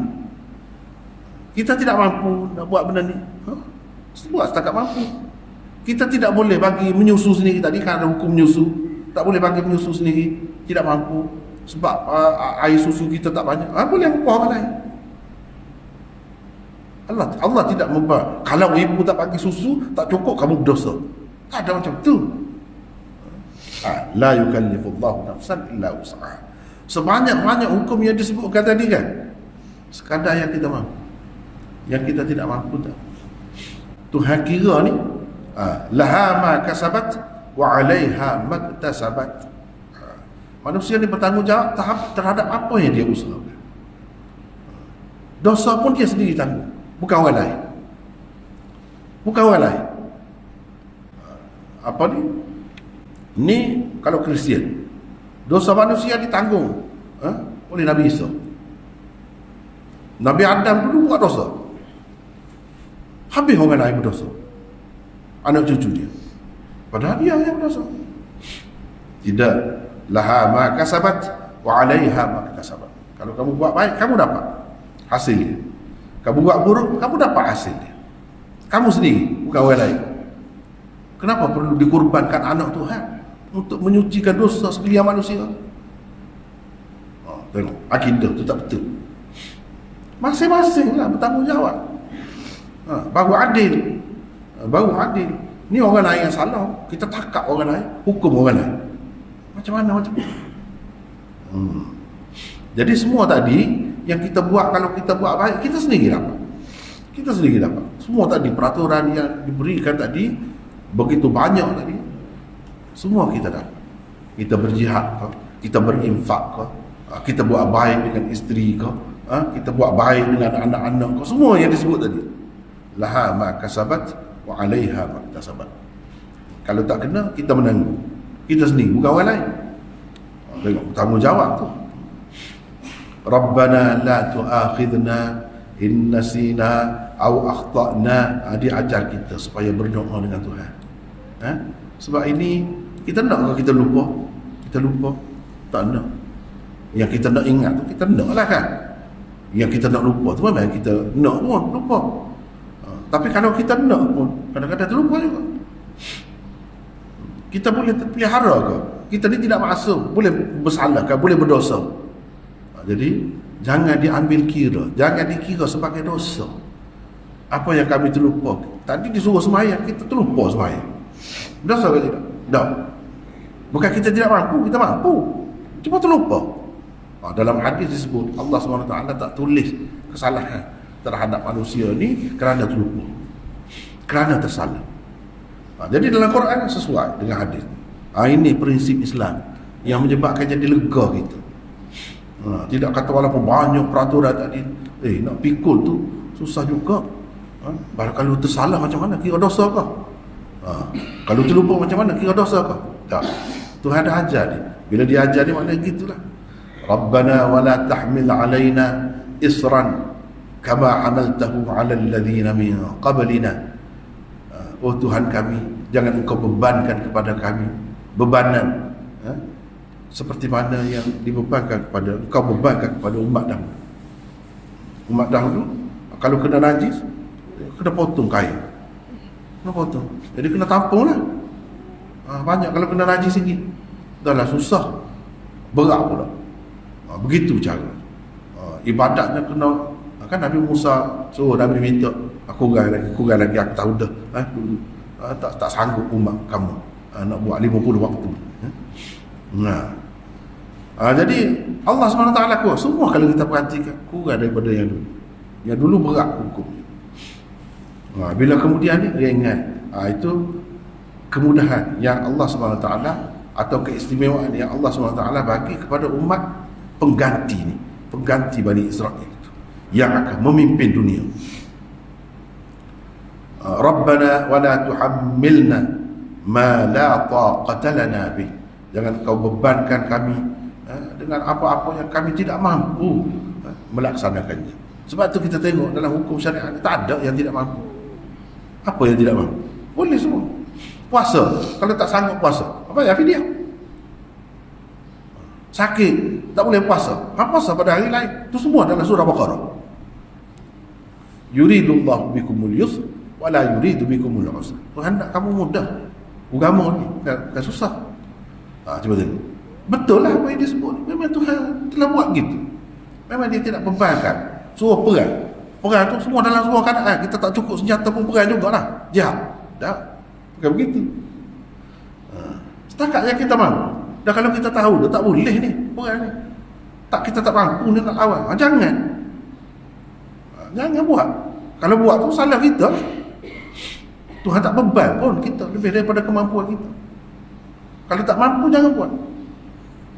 kita tidak mampu nak buat benda ni, buat setakat mampu. Kita tidak boleh bagi menyusu sendiri tadi, kan ada hukum menyusu. Tak boleh bagi menyusu sendiri, tidak mampu. sebab air susu kita tak banyak. Boleh upah orang lain. Allah tidak membahas. Kalau ibu tak bagi susu, tak cukup, kamu berdosa. Tak ada macam tu. La yukallifullahu nafsan illa wus'aha. Sebanyak-banyak hukum yang disebutkan tadi kan, sekadar yang kita mampu. Yang kita tidak mampu tak. Tuhan kira ni laha ma kasabat wa 'alaiha maktasabat. Manusia ni bertanggungjawab terhadap apa yang dia usahakan. Dosa pun dia sendiri tanggung, bukan orang lain. Bukan orang lain. Apa ni? Ni kalau Kristian, dosa manusia ditanggung oleh Nabi Isa. Nabi Adam dulu buat dosa, habis orang lain berdosa, anak cucu dia, padahal dia yang berdosa. Tidak. Laha ma kasabat wa 'alaiha ma kasabat. Kalau kamu buat baik, kamu dapat hasilnya. Kamu buat buruk, kamu dapat hasilnya. Kamu sendiri, bukan orang lain. Kenapa perlu dikorbankan anak Tuhan untuk menyucikan dosa sekalian manusia? Tengok, akidah tu tak betul. Masing-masing lah bertanggungjawab. Baru adil. Baru adil. Ni orang lain yang salah, kita takak orang lain, hukum orang lain. Macam mana? Jadi semua tadi yang kita buat, kalau kita buat baik, kita sendiri dapat. Kita sendiri dapat. Semua tadi peraturan yang diberikan tadi, begitu banyak tadi, semua kita dapat. Kita berjihad ke, kita berinfak ke, kita buat baik dengan isteri ke, kita buat baik dengan anak-anak ke, semua yang disebut tadi. Laha ma kasabat wa 'alaiha ma kasabat. Kalau tak kena, kita menanggung. Kita sendiri, bukan orang lain. Tengok, tanggungjawab tu. Rabbana la tu'akhidna in nasina aw akhtana. Dia ajar kita supaya berdoa dengan Tuhan. Sebab ini kita nak ke kita lupa? Kita lupa? Tak nak. Yang kita nak ingat tu kita nak lah kan. Yang kita nak lupa tu memang kita nak pun lupa. Tapi kalau kita nak pun kadang-kadang terlupa juga. Kita boleh pelihara ke? Kita ni tidak maksum, boleh bersalah ke, boleh berdosa. Jadi jangan diambil kira, jangan dikira sebagai dosa. Apa yang kami terlupa, tadi disuruh sembahyang, kita terlupa sembahyang, dosa ke tidak? Tak. Bukan kita tidak mampu, kita mampu, cuma terlupa. Dalam hadis disebut Allah SWT tak tulis kesalahan terhadap manusia ni kerana terlupa, kerana tersalah. Jadi dalam Quran sesuai dengan hadis. Ini prinsip Islam yang menyebabkan jadi lega kita. Tidak kata walaupun banyak peraturan tadi, nak pikul tu susah juga. Baru kalau tersalah macam mana, kira dosa ke? Kalau terlupa macam mana, kira dosa ke? Tak. Tuhan dah ajar ni. Bila dia ajar ni maknanya gitulah. Rabbana wa la tahmil alaina isran kama hamaltahu ala alladhina min qablina. Oh Tuhan kami, jangan engkau bebankan kepada kami bebanan seperti mana yang dibebankan kepada engkau bebankan kepada umat dahulu. Umat dahulu kalau kena najis, kena potong kain, kena potong, jadi kena tampung lah. Banyak kalau kena najis sikit, dah lah susah, berat pula. Begitu cara ibadatnya kena. Kan Nabi Musa suruh Nabi minta, kurang lagi aku tahu dah dulu tak sanggup umat kamu nak buat 50 waktu. Jadi Allah SWT kuat. Semua kalau kita perhatikan kurang daripada yang dulu. Yang dulu berat hukum. Bila kemudian ni dia ingat itu kemudahan yang Allah SWT atau keistimewaan yang Allah SWT bagi kepada umat pengganti ni, pengganti Bani Israel yang akan memimpin dunia. Rabbana wa la tuhammilna ma la taqata lana bih. Jangan kau bebankan kami dengan apa-apa yang kami tidak mampu melaksanakannya. Sebab tu kita tengok dalam hukum syariat tak ada yang tidak mampu. Apa yang tidak mampu? Boleh semua. Puasa, kalau tak sanggup puasa, apa ya fidyah? Sakit, tak boleh puasa, puasa pada hari lain. Itu semua dalam surah Baqarah. Yuridullahu bikumul yusr wa la yuridu bikumul usr. Tuhan nak kamu mudah. Agama ni bukan susah. Cuba tengok. Betul lah apa yang dia sebut. Memang Tuhan telah buat gitu. Memang dia tidak bebankan. Suruh perang. Perang tu semua dalam semua keadaan. Kita tak cukup senjata pun perang jugalah. Jihad. Tak. Bukan begitu. Setakat yang kita mampu. Dan kalau kita tahu dah tak boleh ni perang ni. Kita tak mampu ni nak lawan. Jangan. Jangan buat. Kalau buat tu salah kita lah. Tuhan tak beban pun kita lebih daripada kemampuan kita. Kalau tak mampu jangan buat.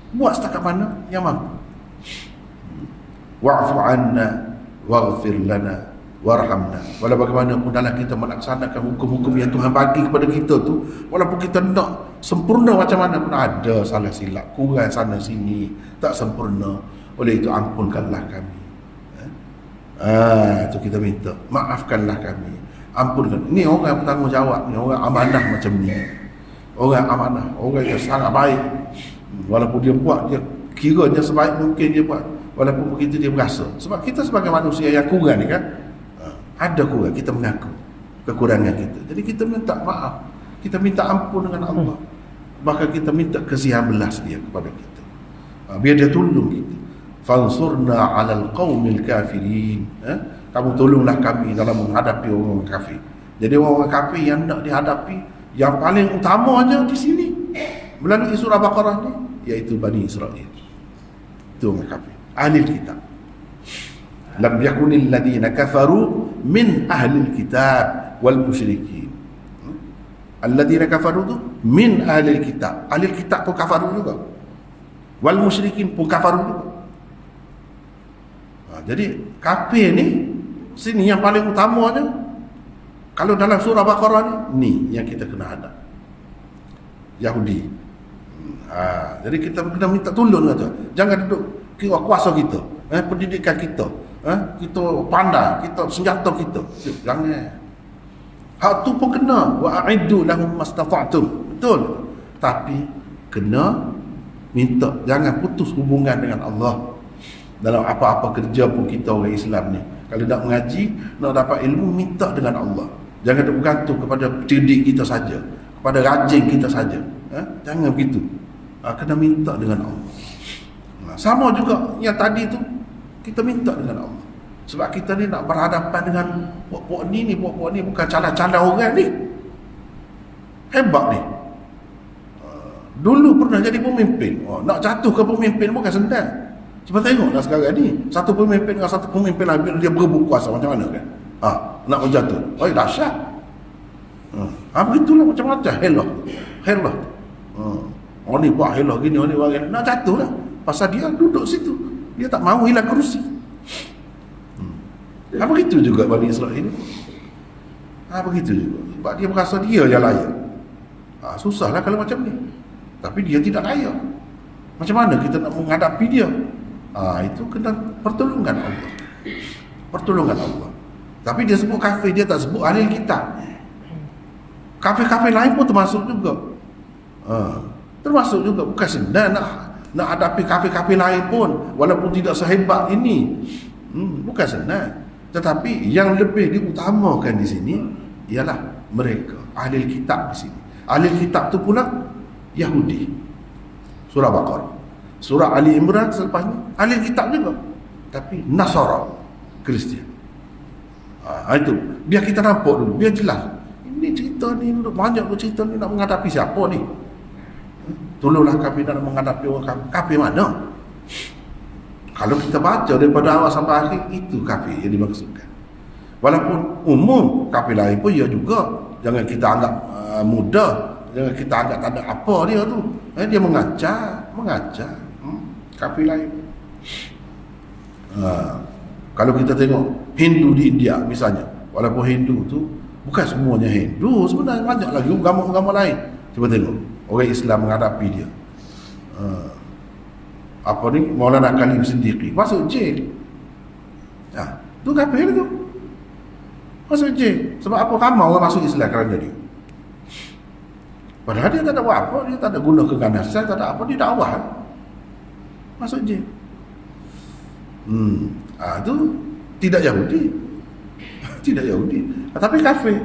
Buat setakat mana yang mampu. Wa'fu 'anna waghfir lana warhamna. Walau bagaimanapun dalam kita melaksanakan hukum-hukum yang Tuhan bagi kepada kita tu, walaupun kita nak sempurna macam mana pun ada salah silap, kurang sana sini, tak sempurna. Oleh itu ampunkanlah kami. Itu kita minta, maafkanlah kami, ampunkan. Ini orang bertanggungjawab, ni orang amanah macam ni. Orang amanah, orang yang sangat baik. Walaupun dia buat, dia kiranya sebaik mungkin dia buat, walaupun begitu dia berasa. Sebab kita sebagai manusia yang kurang ni kan, ada kurang, kita mengaku kekurangan kita. Jadi kita minta maaf, kita minta ampun dengan Allah. Bahkan kita minta kasihan belas dia kepada kita, biar dia tolong kita. Fansurna 'alal qaumil kafirin. Kamu tolonglah kami dalam menghadapi orang kafir. Jadi orang kafir yang nak dihadapi, yang paling utamanya di sini melalui surah Baqarah ni, iaitu Bani Israel. Itu orang kafir, ahli kitab. Lam yakunil ladina kafaru min ahli kitab wal musyrikin. Alladina kafaru tu min ahli kitab. Ahli kitab pun kafaru juga. Wal musyrikin pun kafaru juga. Jadi kafir ni sini yang paling utamanya. Kalau dalam surah Baqarah ni yang kita kena hadap. Yahudi. Jadi kita kena minta tolong kata. Jangan duduk kira kuasa kita, pendidikan kita, kita pandai, kita senjata kita. Jangan. Hak tu pun kena. Wa a'iddu lahum mastata'tum. Betul. Tapi kena minta, jangan putus hubungan dengan Allah. Dalam apa-apa kerja pun kita orang Islam ni, kalau nak mengaji, nak dapat ilmu, minta dengan Allah. Jangan bergantung kepada cerdik kita saja, kepada rajin kita saja. Jangan begitu. Kena minta dengan Allah. Sama juga yang tadi tu, kita minta dengan Allah. Sebab kita ni nak berhadapan dengan puak-puak ni bukan calon-calon orang ni. Hebat ni. Dulu pernah jadi pemimpin. Nak jatuh ke pemimpin bukan senang. Cuba tengoklah sekarang ni, satu pemimpin dengan satu pemimpin lain, dia berebut kuasa macam mana kan? Nak menjatuh. Dahsyat. Begitulah macam-macam. Helah. Orang ni buat helah gini, orang ni buat gini. Nak jatuh lah. Pasal dia duduk situ. Dia tak mahu hilang kerusi. Begitu juga Bani Israel ini. Begitu juga. Sebab dia berasa dia yang layak. Susahlah kalau macam ni. Tapi dia tidak layak. Macam mana kita nak menghadapi dia? Itu kena pertolongan Allah. Pertolongan Allah. Tapi dia sebut kafir, dia tak sebut ahli kitab. Kafir-kafir lain pun termasuk juga. Termasuk juga. Bukan senang nak hadapi kafir-kafir lain pun, walaupun tidak sehebat ini. Bukan senang. Tetapi yang lebih diutamakan di sini ialah mereka, ahli kitab di sini. Ahli kitab tu pula Yahudi. Surah Baqarah. Surah Ali Imran selepasnya ahli kitab juga, tapi Nasara, Kristian. Itu biar kita nampak dulu, biar jelas. Ini cerita ni banyak cerita ni nak menghadapi siapa ni? Tolonglah kami nak menghadapi orang kafir mana? Kalau kita baca daripada awal sampai akhir, itu kafir yang dimaksudkan. Walaupun umum kafir lain pun ya juga. Jangan kita anggap mudah. Jangan kita anggap tak ada apa dia tu. Dia mengajar. Kafir lain. Kalau kita tengok Hindu di India misalnya, walaupun Hindu tu bukan semuanya Hindu, sebenarnya banyak lagi agama-agama lain. Cuba tengok orang Islam menghadapi dia. Maulana Khalil Siddiqi masuk jail. Tu kafir tu. Masuk jail. Sebab apa? Ramai orang masuk Islam kerana dia. Padahal dia tak ada buat apa, dia tak ada guna keganasan, tak ada apa, dia dakwah. Masuk jail. Itu tidak Yahudi. Tidak Yahudi. Tapi kafir.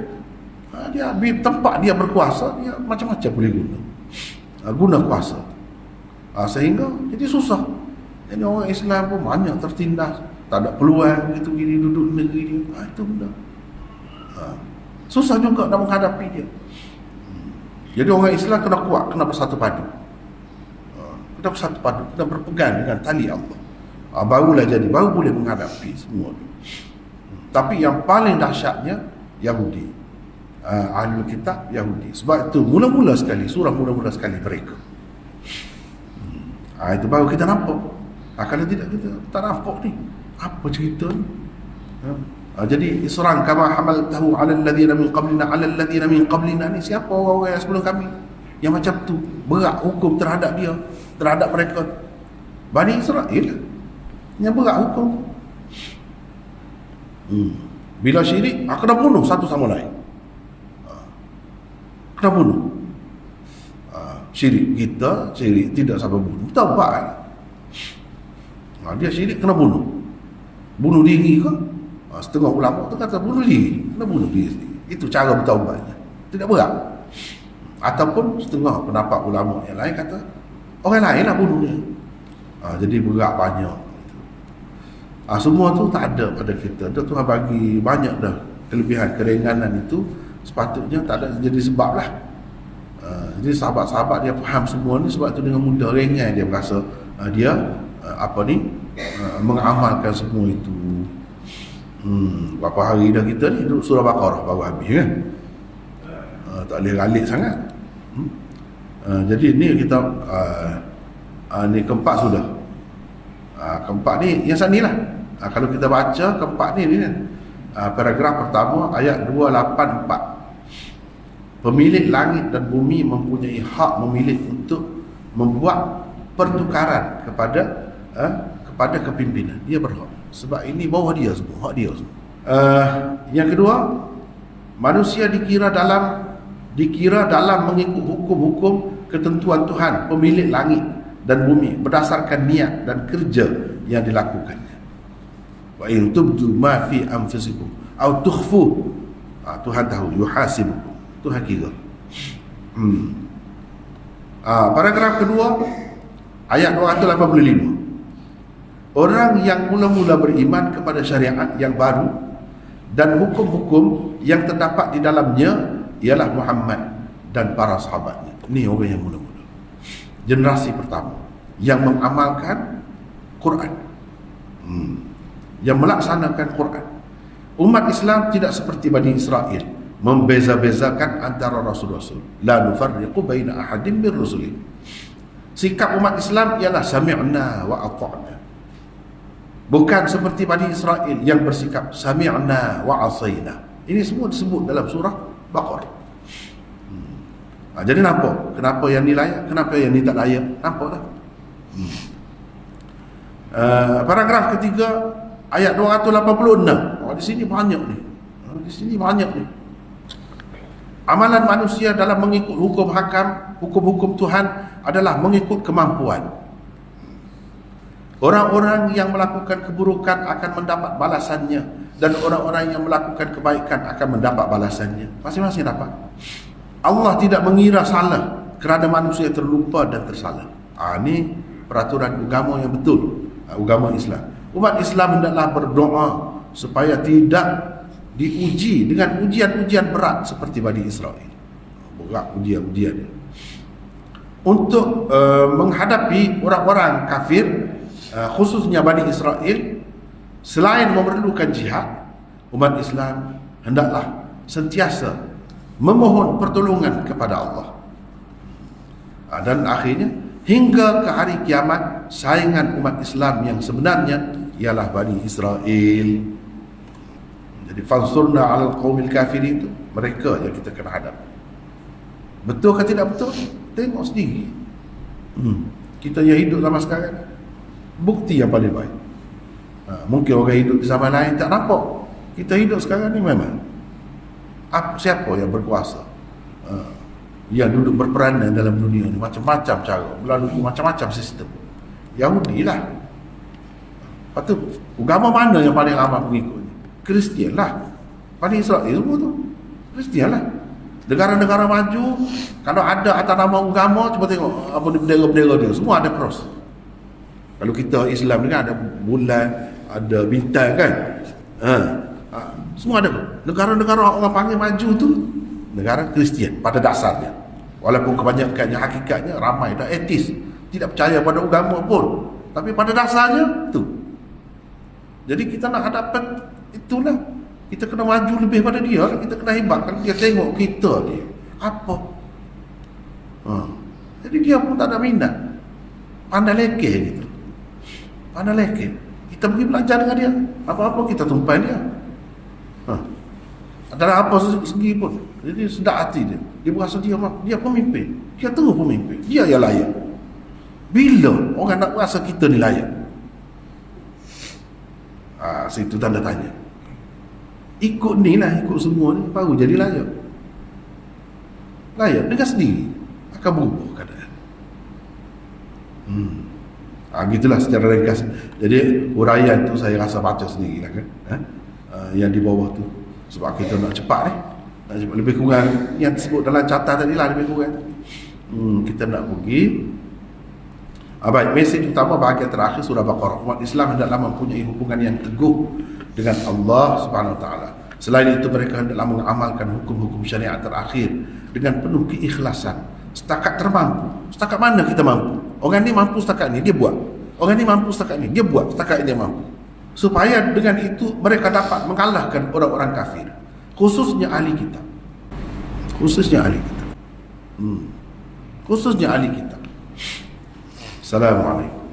Dia tempat dia berkuasa, dia macam-macam boleh guna. Guna kuasa. Sehingga jadi susah. Jadi orang Islam pun banyak tertindas, tak ada peluang gitu gini duduk negeri dia. Itu benda. Susah juga nak menghadapi dia. Jadi orang Islam kena kuat, kena bersatu padu. Kena bersatu padu, kena berpegang dengan tali Allah. Barulah jadi, baru boleh menghadapi semua tu. Tapi yang paling dahsyatnya Yahudi, Ahlul Kitab Yahudi. Sebab itu mula-mula sekali, surah mula-mula sekali mereka. Itu baru kita nampak. Kalau tidak kita tak nampak ni. Apa cerita ni? Jadi Isra kama hamaltahu 'ala alladhina min qablina 'ala alladhina min qablina ni siapa orang-orang yang sebelum kami yang macam tu berat hukum terhadap dia, terhadap mereka Bani Israel yang berat hukum. Bila syirik kena bunuh satu sama lain. Kena bunuh. Syirik kita, syirik tidak sampai bunuh, taubat. Dia syirik kena bunuh. Bunuh diri ke? Setengah ulama tu kata bunuh diri, kena bunuh diri sendiri. Itu cara bertaubatnya. Tidak berat. Ataupun setengah pendapat ulama yang lain kata orang lain lah bunuhnya. Jadi berat banyak. Semua tu tak ada pada kita. Dia Tuhan bagi banyak dah kelebihan, keringanan itu sepatutnya tak ada jadi sebab lah. Jadi sahabat-sahabat dia faham semua ni, sebab tu dengan mudah ringan dia berasa dia mengamalkan semua itu. Berapa hari dah kita ni duduk surah Baqarah baru habis kan. Tak boleh ralik sangat. Jadi ni kita ni keempat sudah. Keempat ni yang sana lah. Kalau kita baca keempat ni kan. Paragraf pertama ayat 284. Pemilik langit dan bumi mempunyai hak memilih untuk membuat pertukaran kepada kepimpinan. Dia berhak. Sebab ini bawah dia semua, hak dia semua. Yang kedua, manusia dikira dalam mengikut hukum-hukum ketentuan Tuhan, pemilik langit dan bumi, berdasarkan niat dan kerja yang dilakukannya. Wa in tubdu ma fi anfusikum aw tukhfu, Tuhan tahu, yuhasibukum, Tuhan kira. Paragraf kedua ayat 285. Orang yang mula-mula beriman kepada syariat yang baru dan hukum-hukum yang terdapat di dalamnya ialah Muhammad dan para sahabatnya. Ini orang yang mula-mula, generasi pertama yang mengamalkan Quran, yang melaksanakan Quran. Umat Islam tidak seperti Bani Israel membeza-bezakan antara rasul-rasul. La nufarriqu baina ahadin min rusuli. Sikap umat Islam ialah sami'na wa ata'na. Bukan seperti Bani Israel yang bersikap sami'na wa asayna. Ini semua disebut dalam surah Baqarah. Jadi nampak kenapa yang ni layak, kenapa yang ni tak layak. Nampak tak? Paragraf ketiga ayat 286. Di sini banyak ni. Di sini banyak ni. Amalan manusia dalam mengikut hukum hakam, hukum-hukum Tuhan adalah mengikut kemampuan. Orang-orang yang melakukan keburukan akan mendapat balasannya, dan orang-orang yang melakukan kebaikan akan mendapat balasannya. Masing-masing dapat. Allah tidak mengira salah kerana manusia terlupa dan tersalah. Ini peraturan agama yang betul, agama Islam. Umat Islam hendaklah berdoa supaya tidak diuji dengan ujian-ujian berat seperti Bani Israel. Berat ujian-ujian untuk menghadapi orang-orang kafir, khususnya Bani Israel. Selain memerlukan jihad, umat Islam hendaklah sentiasa memohon pertolongan kepada Allah. Dan akhirnya hingga ke hari kiamat, saingan umat Islam yang sebenarnya ialah Bani Israel. Jadi fansurna 'alal qaumil kafirin, itu mereka yang kita kena hadap. Betul ke tidak betul? Tengok sendiri. Kita yang hidup zaman sekarang, bukti yang paling baik. Mungkin orang hidup di zaman lain tak nampak. Kita hidup sekarang ni memang siapa yang berkuasa, yang duduk berperanan dalam dunia ni, macam-macam cara, melalui macam-macam sistem. Yahudi lah. Lepas tu agama mana yang paling ramai pengikutnya? Kristian lah. Bani Israel semua tu Kristian lah. Negara-negara maju, kalau ada atas nama agama, cuba tengok apa bendera-bendera dia, semua ada cross. Kalau kita Islam ni kan ada bulan, ada bintang kan, semua ada. Negara-negara orang panggil maju tu negara Kristian pada dasarnya, walaupun kebanyakannya hakikatnya ramai dah etis, tidak percaya pada agama pun, tapi pada dasarnya tu. Jadi kita nak hadapan itulah, kita kena maju lebih pada dia, kita kena hebatkan dia, tengok kita dia apa. Jadi dia pun tak ada minat, pandai lekeh gitu, pandai lekeh. Kita pergi belajar dengan dia, apa-apa kita tumpai dia. Adalah apa segi pun. Jadi sedap hati dia. Dia berasa dia pemimpin. Dia terus pemimpin. Dia yang layak. Bila orang nak rasa kita ni layak? Situ tanda tanya. Ikut ni lah, ikut semua ni baru jadi layak. Layak dengan sendiri akan berubah keadaan. Gitulah secara ringkas. Jadi huraian tu saya rasa baca sendiri lah kan. Yang di bawah tu. Sebab kita nak cepat ni, nak cepat, lebih kurang yang disebut dalam catatan tadi lah, lebih kurang kita nak pergi. Baik, mesej utama bahagian terakhir surah Baqarah. Umat Islam hendaklah mempunyai hubungan yang teguh dengan Allah Subhanahu Wa Taala. Selain itu mereka hendaklah mengamalkan hukum-hukum syariat terakhir dengan penuh keikhlasan setakat termampu. Setakat mana kita mampu? Orang ni mampu setakat ni, dia buat. Orang ni mampu setakat ni, dia buat setakat ini dia mampu. Supaya dengan itu mereka dapat mengalahkan orang-orang kafir, khususnya ahli kitab. Khususnya ahli kitab. Khususnya ahli kitab. Assalamualaikum.